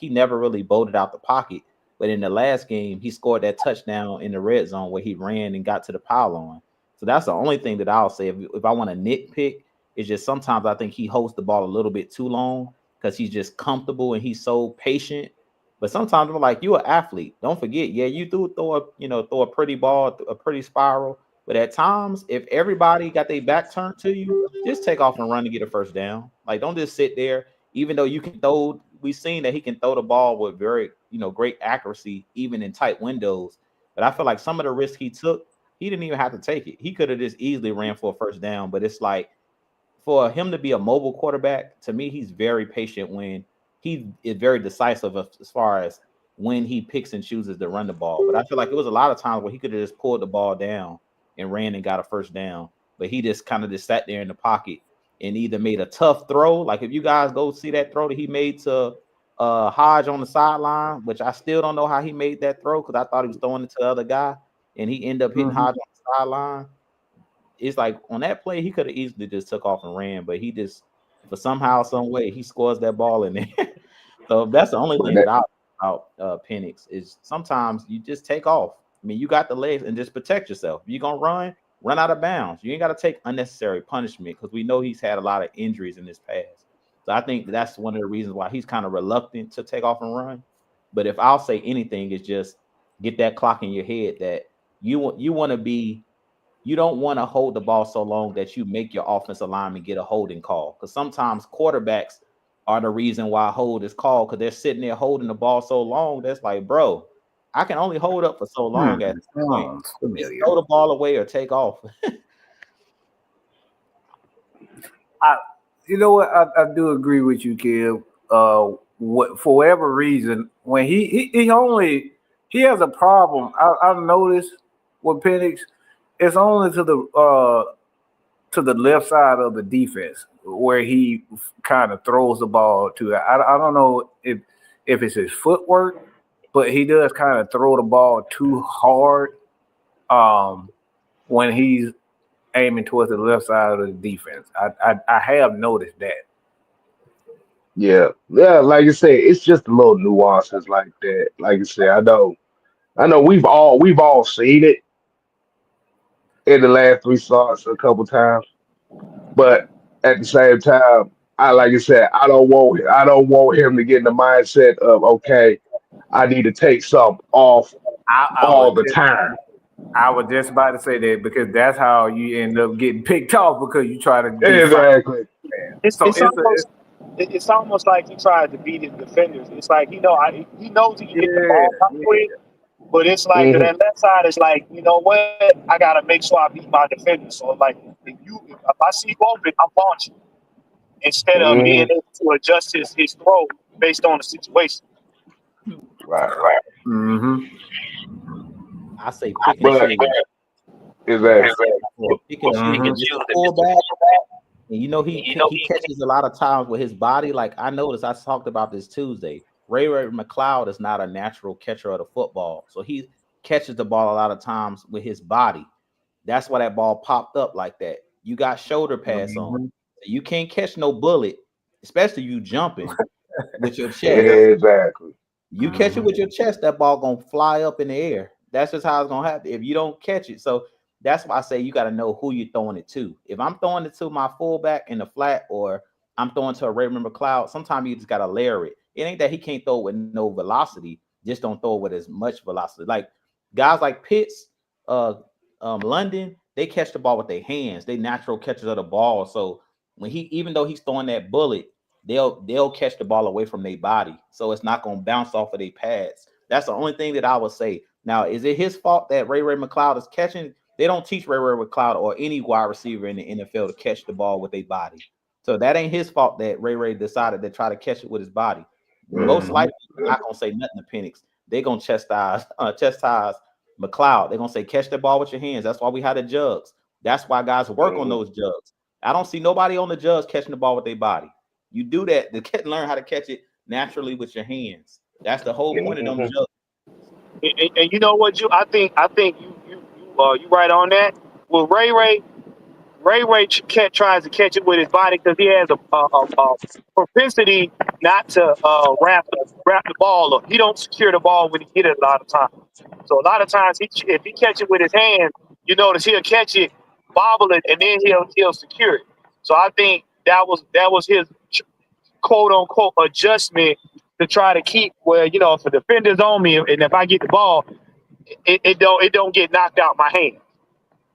never really bolted out the pocket. But in the last game, he scored that touchdown in the red zone where he ran and got to the pylon. So that's the only thing that I'll say. If I want to nitpick, it's just sometimes I think he holds the ball a little bit too long because he's just comfortable and he's so patient. But sometimes I'm like, you're an athlete. Don't forget, yeah, you do throw a pretty ball, a pretty spiral. But at times, if everybody got their back turned to you, just take off and run to get a first down. Like, don't just sit there. Even though you can throw, we've seen that he can throw the ball with very, great accuracy, even in tight windows. But I feel like some of the risks he took, he didn't even have to take it. He could have just easily ran for a first down. But it's like, for him to be a mobile quarterback, to me, he's very patient when he is very decisive as far as when he picks and chooses to run the ball. But I feel like it was a lot of times where he could have just pulled the ball down and ran and got a first down. But he just kind of just sat there in the pocket and either made a tough throw. Like if you guys go see that throw that he made to Hodge on the sideline, which I still don't know how he made that throw because I thought he was throwing it to the other guy and he ended up hitting Hodge on the sideline. It's like on that play, he could have easily just took off and ran, but he just, for somehow, some way, he scores that ball in there. So that's the only thing that I about Penix is sometimes you just take off. I mean, you got the legs and just protect yourself. If you're gonna run out of bounds. You ain't got to take unnecessary punishment because we know he's had a lot of injuries in his past. So I think that's one of the reasons why he's kind of reluctant to take off and run. But if I'll say anything, it's just get that clock in your head that you want to be. You don't want to hold the ball so long that you make your offensive lineman get a holding call. Because sometimes quarterbacks are the reason why a hold is called because they're sitting there holding the ball so long. That's like, bro, I can only hold up for so long at this point. Just throw the ball away or take off. You know what? I do agree with you, Kim. For whatever reason, when he has a problem. I've noticed with Penix, it's only to the left side of the defense where he kind of throws the ball to. I don't know if it's his footwork, but he does kind of throw the ball too hard when he's aiming towards the left side of the defense. I have noticed that. Yeah, like you said, it's just a little nuances like that. Like you said, I know we've all seen it in the last three starts a couple times, but at the same time, I like you said, I don't want him to get in the mindset of okay, I need to take something off I was all the time. I was just about to say that because that's how you end up getting picked off because you try to be fine. Exactly. It's, So it's almost it's almost like he tries to beat his defenders. It's like he knows he can get the ball out quick, but it's like Hmm. that left side is like, you know what? I gotta make sure I beat my defenders. So like if I see you open, I'm launching instead of being Hmm. able to adjust his throw based on the situation. Right. Mm-hmm. I say pick and But choose. Like I exactly. said before, pick and choose. If it's a fullback, and he catches a lot of times with his body. Like I noticed, I talked about this Tuesday. Ray McLeod is not a natural catcher of the football, so he catches the ball a lot of times with his body. That's why that ball popped up like that. You got shoulder pads on. You can't catch no bullet, especially you jumping with your chest. Exactly. You catch it with your chest, that ball gonna fly up in the air. That's just how it's gonna happen if you don't catch it. So that's why I say you got to know who you're throwing it to. If I'm throwing it to my fullback in the flat, or I'm throwing to a Raymond McLeod, sometimes you just gotta layer it. It ain't that he can't throw it with no velocity, just don't throw it with as much velocity. Like guys like Pitts, uh, London, they catch the ball with their hands. They natural catchers of the ball. So when even though he's throwing that bullet, they'll catch the ball away from their body, so it's not gonna bounce off of their pads. That's the only thing that I would say. Now, is it his fault that Ray McLeod is catching? They don't teach Ray McLeod or any wide receiver in the NFL to catch the ball with their body. So that ain't his fault that Ray decided to try to catch it with his body. Most Hmm. likely, they're not gonna say nothing to Penix. They're gonna chastise McLeod. They're gonna say catch the ball with your hands. That's why we had the jugs. That's why guys work on Hmm. those jugs. I don't see nobody on the jugs catching the ball with their body. You do that to learn how to catch it naturally with your hands. That's the whole point of them Hmm. jugs. And you know what, I think you right on that. Well, tries to catch it with his body because he has a propensity not to wrap the ball up. He don't secure the ball when he get it a lot of times. So a lot of times, if he catch it with his hand, you notice he'll catch it bobble it, and then he'll secure it. So I think that was his quote unquote adjustment to try to keep where, if a defender's on me and if I get the ball, it don't get knocked out my hand.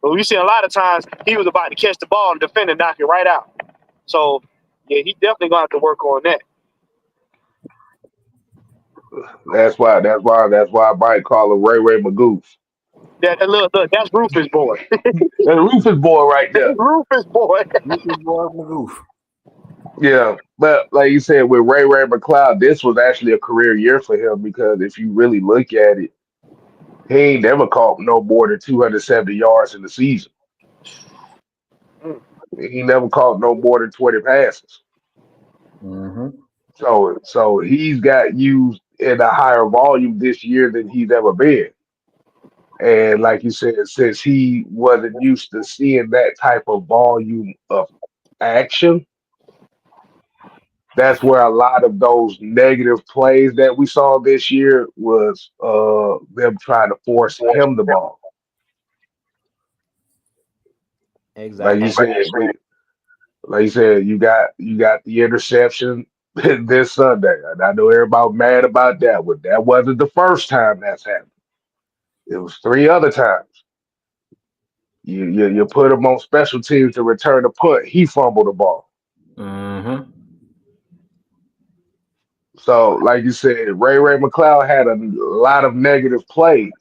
But we see a lot of times he was about to catch the ball and the defender knock it right out. So yeah, he definitely gonna have to work on that. That's why I might call him Ray Magoof. Look, that's Rufus boy. That's Rufus boy right there. Rufus boy. Rufus boy Magoof. Yeah, but like you said, with Ray McLeod, this was actually a career year for him because if you really look at it, he ain't never caught no more than 270 yards in the season. He never caught no more than 20 passes. Mm-hmm. So he's got used in a higher volume this year than he's ever been. And like you said, since he wasn't used to seeing that type of volume of action, that's where a lot of those negative plays that we saw this year was them trying to force him the ball. Like you Exactly. said, you got the interception this Sunday. And I know everybody mad about that, but that wasn't the first time that's happened. It was 3 other times. You put him on special teams to return the punt. He fumbled the ball. Mm-hmm. So, like you said, Ray McLeod had a lot of negative plays.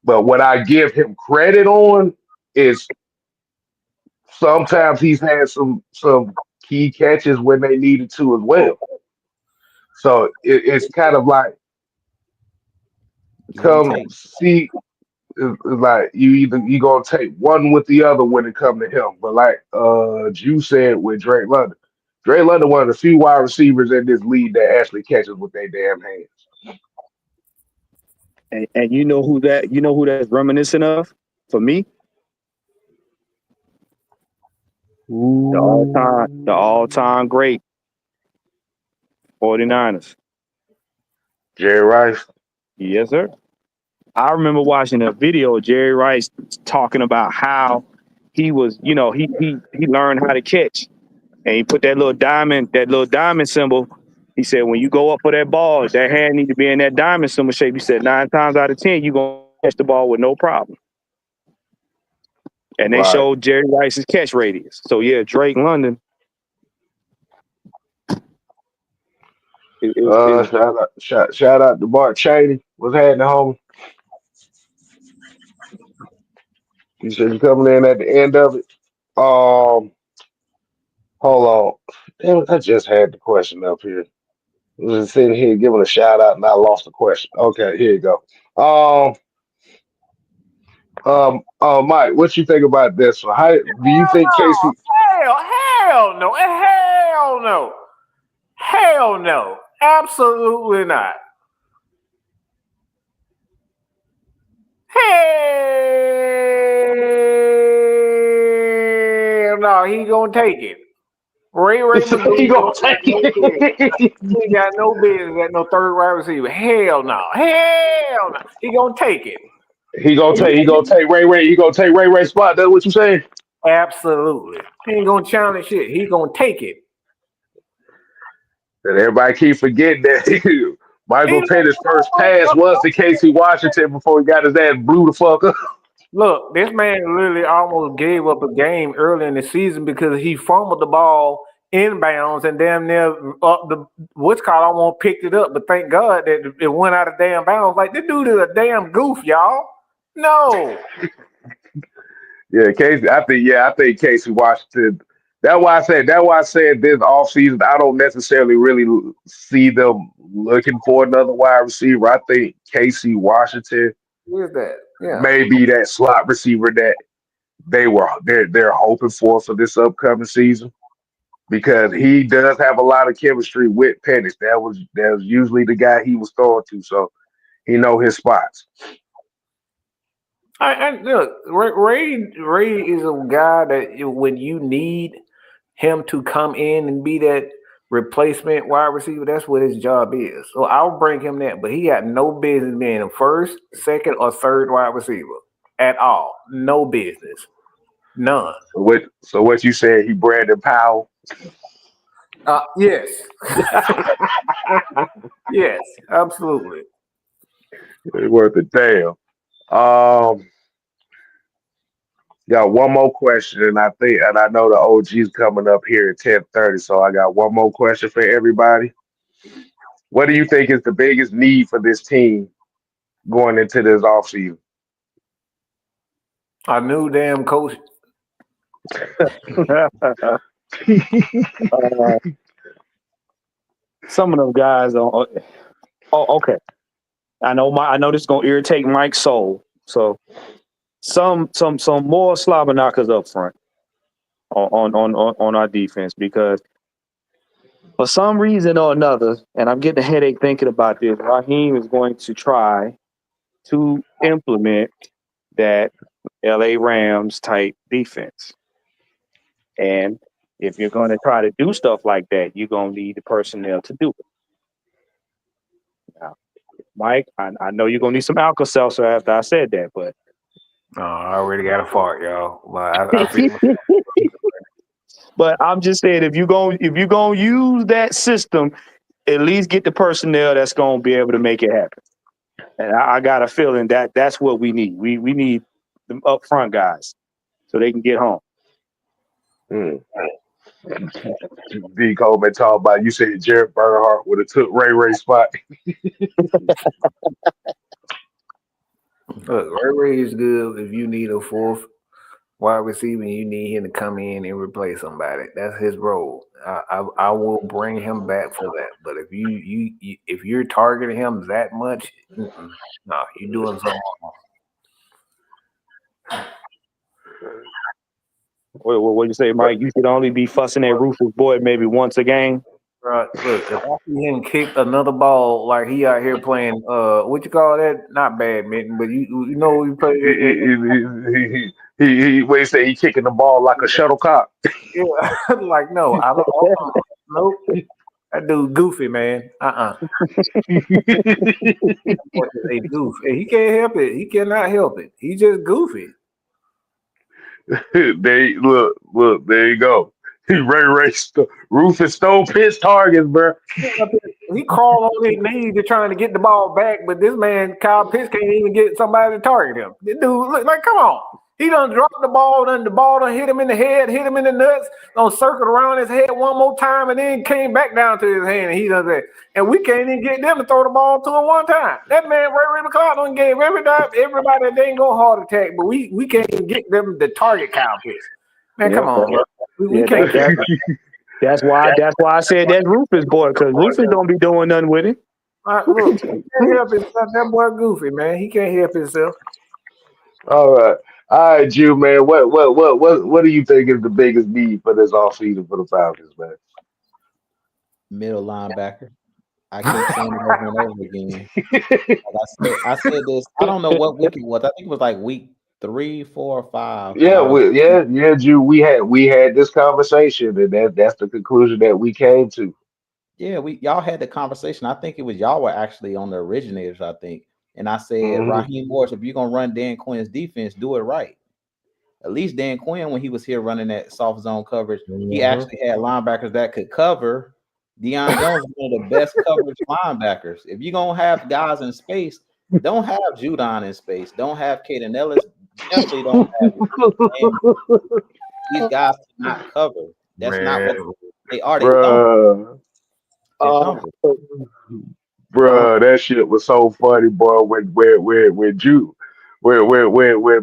But what I give him credit on is sometimes he's had some key catches when they needed to as well. So it's kind of like Give and come take. see, it's like you gonna take one with the other when it come to him. But like Jew said with Drake London one of the few wide receivers in this league that actually catches with their damn hands. And you know who that's reminiscent of for me? The all-time great 49ers. Jerry Rice. Yes, sir. I remember watching a video of Jerry Rice talking about how he was, he learned how to catch. And he put that little diamond symbol. He said, when you go up for that ball, that hand need to be in that diamond symbol shape. He said 9 times out of 10, you're going to catch the ball with no problem. And they Right. showed Jerry Rice's catch radius. So yeah, Drake London. Shout out to Mark Cheney. What's happening, homie? He said you coming in at the end of it. Hold on. Damn it, I just had the question up here. I was just sitting here giving a shout out and I lost the question. Okay, here you go. Mike, what you think about this one? How do you think Casey? Hell no. Hell no. Hell no. Absolutely not. Hell no. He gonna take it. Ray He gonna take it. He got no business at no third wide receiver. Hell no. Hell no. He gonna take it. He gonna take Ray. He gonna take Ray spot. That's what you saying? Absolutely. He ain't gonna challenge shit. He gonna take it. And everybody keep forgetting that Michael Penix first pass was to Casey Washington before he got his ass blew the fuck up. Look, this man literally almost gave up a game early in the season because he fumbled the ball inbounds and damn near almost picked it up. But thank God that it went out of damn bounds. Like, this dude is a damn goof, y'all. No. Yeah, Casey. I think Casey Washington. That's why I said this offseason, I don't necessarily really see them looking for another wide receiver. I think Casey Washington Where's that? Yeah. may be that slot receiver that they're hoping for this upcoming season because he does have a lot of chemistry with Penix. That was usually the guy he was throwing to, so he know his spots. Look, Ray is a guy that when you need him to come in and be that replacement wide receiver, that's what his job is. So I'll bring him that, but he got no business being a first, second, or third wide receiver at all. No business. None. So what you said? He Brandon Powell. Yes. Yes, absolutely. It's worth a damn. Um, got one more question, and I know the OG's coming up here at 10:30, so I got one more question for everybody. What do you think is the biggest need for this team going into this offseason? A new damn coach. Some of those guys are. Oh, okay. I know this is gonna irritate Mike's soul. So some more slobber knockers up front on our defense, because for some reason or another, and I'm getting a headache thinking about this, Raheem is going to try to implement that LA Rams type defense. And if you're going to try to do stuff like that, you're going to need the personnel to do it. Now, Mike, I know you're going to need some Alka-Seltzer after I said that, but I already got a fart, y'all. But I feel but I'm just saying, if you're going to use that system, at least get the personnel that's going to be able to make it happen. And I got a feeling that that's what we need. We need them upfront guys so they can get home. D. Coleman talking about, you said Jared Bernhardt would have took Ray spot. Look, Ray is good if you need a fourth wide receiver. You need him to come in and replace somebody. That's his role. I will bring him back for that. But if if you're targeting him that much, no, you're doing something wrong. What you say, Mike? You should only be fussing at Rufus Boyd maybe once a game. Right. Look, if I see him kick another ball like he out here playing, what you call that? Not badminton, but you know you play. He what he say? He kicking the ball like a shuttlecock. Yeah, like no, I don't. Nope. That dude goofy, man. He goof. He can't help it. He cannot help it. He just goofy. They look, there you go. Rufus stole his targets, bro. He crawled on his knees to trying to get the ball back, but this man, Kyle Pitts, can't even get somebody to target him. This dude, look like, come on. He done dropped the ball, the ball done hit him in the head, hit him in the nuts, done circled around his head one more time, and then came back down to his hand, and he does that. And we can't even get them to throw the ball to him one time. That man, Ray McCloud, done gave everybody that dang go heart attack, but we can't even get them to target Kyle Pitts. Man, come on, bro. We can't. That's why I said that's Rufus Boyd, because Rufus don't be doing nothing with it. Look, he can't help himself. That boy goofy, man. He can't help himself. All right, Jew, man. What do you think is the biggest need for this offseason for the Falcons, man? Middle linebacker. I keep saying it over and over again. Like I said this. I don't know what week it was. I think it was like week 3, 4, or 5. Yeah, Jew. We had this conversation, and that's the conclusion that we came to. Yeah, y'all had the conversation. I think it was y'all were actually on the originators, I think. And I said, Raheem Morris, if you're gonna run Dan Quinn's defense, do it right. At least Dan Quinn, when he was here running that soft zone coverage, he actually had linebackers that could cover. Deion Jones is one of the best coverage linebackers. If you're gonna have guys in space, don't have Judon in space. Don't have Caden Ellis. Definitely don't have these guys cannot cover. That's not what they are. They Bruh, that shit was so funny, boy. When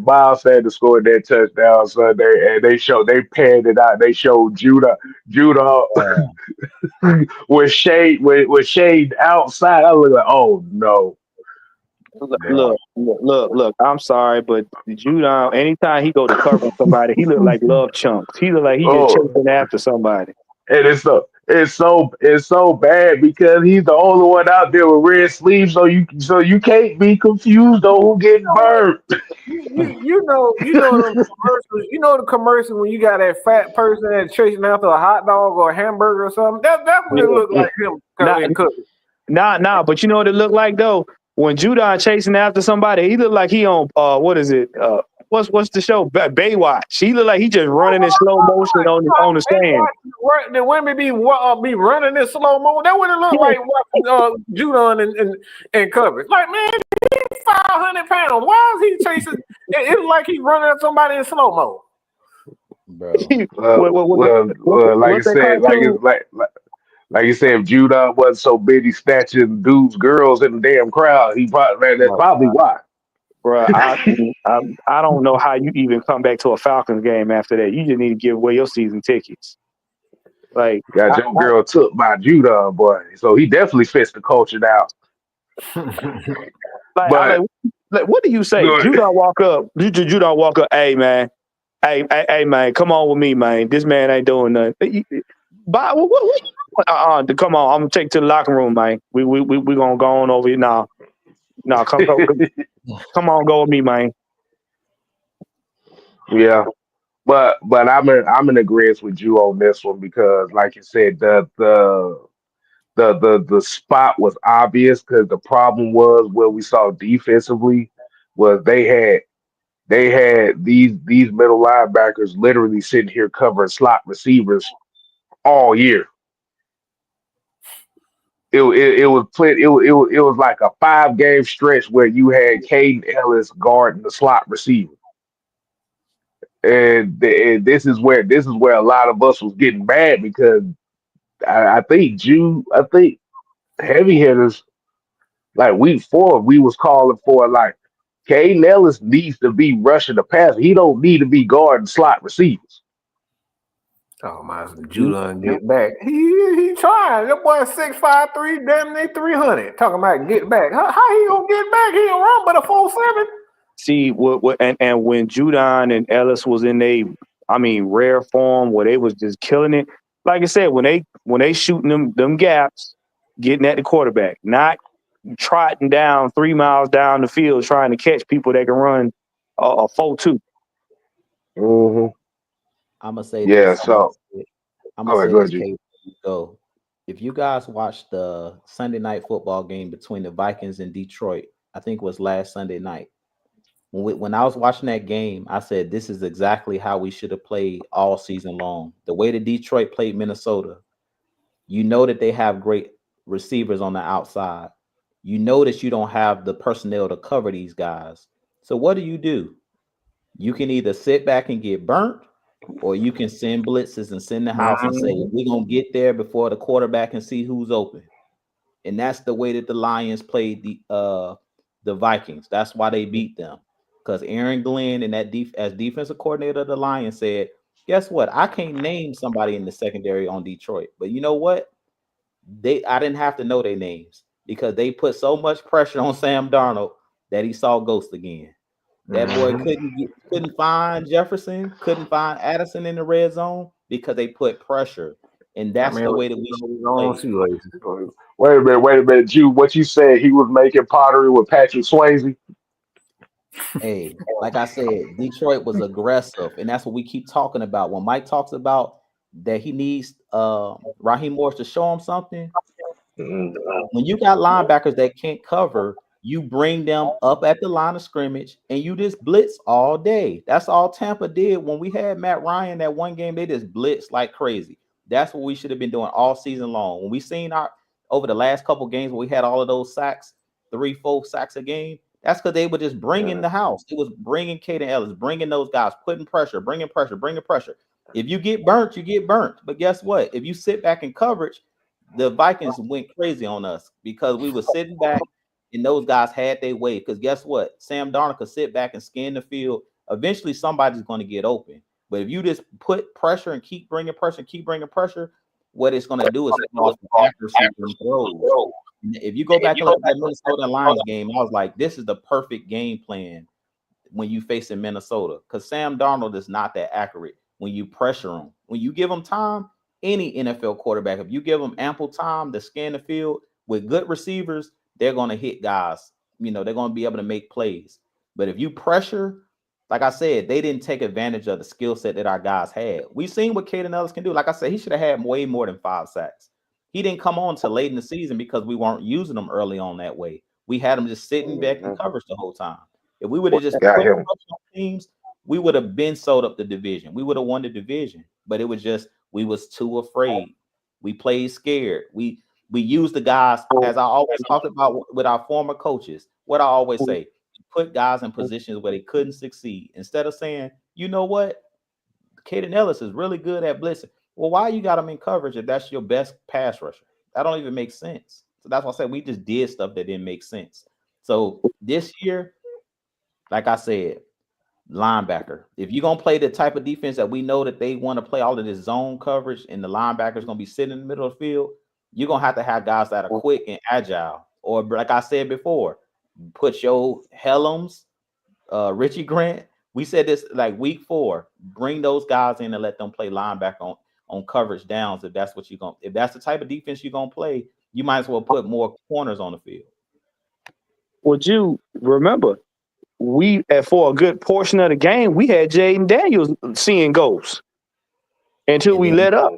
Miles Sanders scored that touchdown Sunday, and they panned it out. They showed Judah with shade outside. I was like, oh no. Look. I'm sorry, but Judon, anytime he go to cover somebody, he look like Love Chunks. He look like he just chasing after somebody. And it's so bad because he's the only one out there with red sleeves, so you can't be confused on who getting burned. You know the commercials. You know the commercial when you got that fat person that's chasing after a hot dog or a hamburger or something. That's what it looked like him cooking. Nah. But you know what it looked like though? When Judon chasing after somebody, he looked like he on what is it? what's the show? Baywatch. He look like he just running in slow motion on the stand. The women be running in slow mo. That would have looked like Judon and coverage. Like, man, he's 500 pounds. Why is he chasing? It's like he's running at somebody in slow mo. Bro. Like you said, like you said, if Judon wasn't so busy snatching dudes, girls in the damn crowd, that's probably why. Bro, I don't know how you even come back to a Falcons game after that. You just need to give away your season tickets. Like, got your girl took by Judon, boy. So he definitely fits the culture now. Like, what do you say? Judon walk up. Judon walk up. Hey man, hey man, come on with me, man. This man ain't doing nothing. But what? Come on, I'm gonna take you to the locker room, man. We gonna go on over here now. No, come on, go with me, man. Yeah, but I'm in agreement with you on this one because, like you said, the spot was obvious because the problem was where we saw defensively was they had these middle linebackers literally sitting here covering slot receivers all year. It was like a 5-game stretch where you had Caden Ellis guarding the slot receiver, and this is where a lot of us was getting mad because I think heavy hitters like week 4 we was calling for like Caden Ellis needs to be rushing the pass. He don't need to be guarding slot receivers. Oh my, Judon get back. He trying. That boy 6'5", damn near 300. Talking about get back. How he gonna get back? He don't run but a 4.7. See and when Judon and Ellis was in rare form where they was just killing it. Like I said, when they shooting them gaps, getting at the quarterback, not trotting down 3 miles down the field trying to catch people that can run a 4.2. Mm-hmm. I'm gonna say Yeah, this. so I'm gonna say this. G. Go. If you guys watched the Sunday night football game between the Vikings and Detroit, I think it was last Sunday night. When I was watching that game, I said this is exactly how we should have played all season long. The way that Detroit played Minnesota, you know that they have great receivers on the outside. You know that you don't have the personnel to cover these guys. So what do? You can either sit back and get burnt, or you can send blitzes and send the house and say, we're going to get there before the quarterback can see who's open. And that's the way that the Lions played the Vikings. That's why they beat them. Because Aaron Glenn and as defensive coordinator of the Lions said, guess what? I can't name somebody in the secondary on Detroit. But you know what? I didn't have to know their names because they put so much pressure on Sam Darnold that he saw ghosts again. That boy couldn't find Jefferson, couldn't find Addison in the red zone because they put pressure. And that's the way that we should play. Wait a minute, Jude. What you said he was making pottery with Patrick Swayze? Hey, like I said, Detroit was aggressive, and that's what we keep talking about. When Mike talks about that he needs Raheem Morris to show him something, when you got linebackers that can't cover, you bring them up at the line of scrimmage and you just blitz all day. That's all Tampa did when we had Matt Ryan that one game. They just blitzed like crazy. That's what we should have been doing all season long. When we seen over the last couple games where we had all of those sacks, 3-4 sacks a game, that's because they were just bringing the house. It was bringing Caden Ellis, bringing those guys, bringing pressure. If you get burnt, you get burnt. But guess what? If you sit back in coverage, the Vikings went crazy on us because we were sitting back and those guys had their way. Because guess what? Sam Darnold could sit back and scan the field. Eventually, somebody's going to get open. But if you just put pressure and keep bringing pressure, what it's going to do is cause accuracy from throws. If you go back and look at that Minnesota Lions game, I was like, this is the perfect game plan when you face in Minnesota because Sam Darnold is not that accurate when you pressure him. When you give him time, any NFL quarterback, if you give them ample time to scan the field with good receivers, they're going to hit guys. They're going to be able to make plays. But if you pressure, like I said, they didn't take advantage of the skill set that our guys had. We've seen what Caden Ellis can do. Like I said, he should have had way more than 5 sacks. He didn't come on till late in the season because we weren't using him early on that way. We had him just sitting back in coverage the whole time. If we would have just put pressure on teams, we would have been sold up the division. We would have won the division, but it was just we was too afraid. We played scared. We used the guys, as I always talked about with our former coaches. What I always say, put guys in positions where they couldn't succeed. Instead of saying, you know what, Caden Ellis is really good at blitzing. Well, why you got him in coverage if that's your best pass rusher? That don't even make sense. So that's why I said we just did stuff that didn't make sense. So this year, like I said, linebacker. If you're gonna play the type of defense that we know that they want to play, all of this zone coverage, and the linebacker's gonna be sitting in the middle of the field, you're gonna have to have guys that are quick and agile. Or like I said before, put your Helms, Richie Grant. We said this like week 4. Bring those guys in and let them play linebacker on coverage downs. If that's what you're gonna, if that's the type of defense you're gonna play, you might as well put more corners on the field. Would you remember? We for a good portion of the game, we had Jaden Daniels seeing ghosts until And we then let up.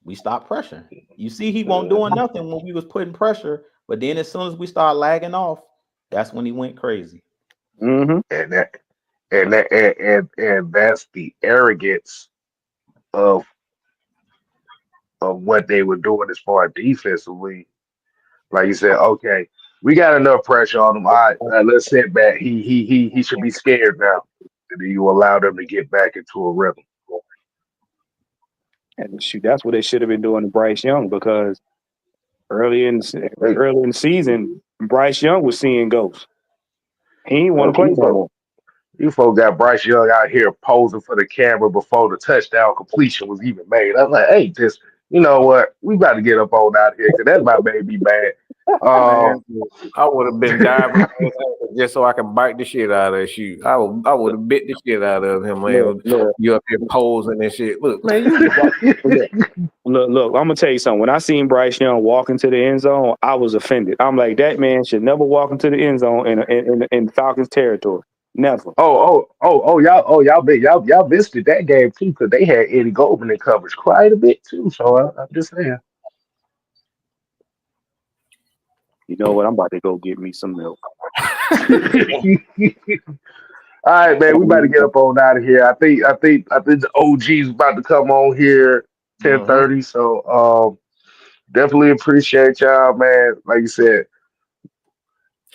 we stopped pressuring. You see, he won't doing nothing when we was putting pressure, but then as soon as we start lagging off, that's when he went crazy. Mm-hmm. And that's the arrogance of what they were doing as far as defensively. Like you said, okay, we got enough pressure on him. All right, let's sit back. He should be scared now. And then you allow them to get back into a rhythm. And shoot, that's what they should have been doing to Bryce Young, because early in the season, Bryce Young was seeing ghosts. He didn't want to play no more. You folks got Bryce Young out here posing for the camera before the touchdown completion was even made. I was like, hey, just, you know what? We about to get up on out here because that might made me bad. Man, I would have been diving just so I could bite the shit out of that shoe. I would have bit the shit out of him, man. Look. You up here posing and shit. Look, man, you Look, I'm gonna tell you something. When I seen Bryce Young walk into the end zone, I was offended. I'm like, that man should never walk into the end zone in Falcons territory. Never. Y'all missed it that game too because they had Eddie Goldman in coverage quite a bit too. So I'm just saying. You know what? I'm about to go get me some milk. All right, man, we about to get up on out of here. I think the OG's about to come on here 10:30. So definitely appreciate y'all, man. Like you said,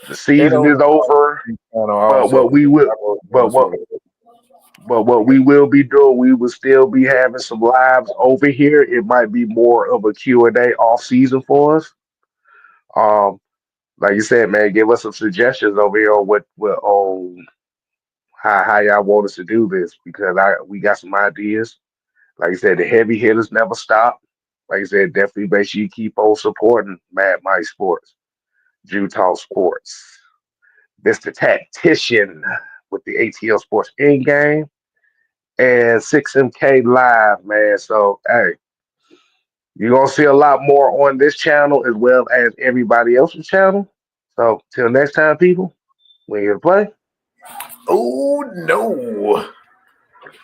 the season is over. But what we will be doing, we will still be having some lives over here. It might be more of a Q&A off season for us. Like you said, man, give us some suggestions over here on what on how y'all want us to do this, because we got some ideas. Like I said, the heavy hitters never stop. Like I said, definitely make sure you keep on supporting Mad Mike Sports, Utah Sports, Mr. Tactician with the ATL Sports in game, and 6MK Live, man. So hey, you're gonna see a lot more on this channel as well as everybody else's channel. So till next time, people, we here to play. Oh no.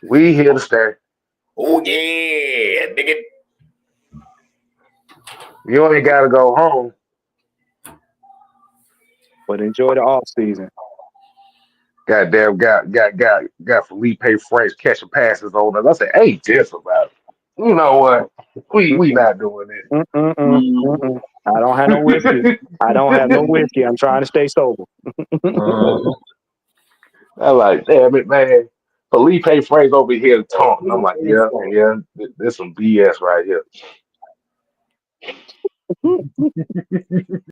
We here to stay. Oh yeah, dig it. You ain't gotta go home. But enjoy the off season. Goddamn, got Felipe Franks catching passes on us. I said, hey, this about it. You know what? We not doing this. I don't have no whiskey. I'm trying to stay sober. I'm like, damn it, man. Felipe Franks over here taunting. I'm like, yeah, there's some BS right here.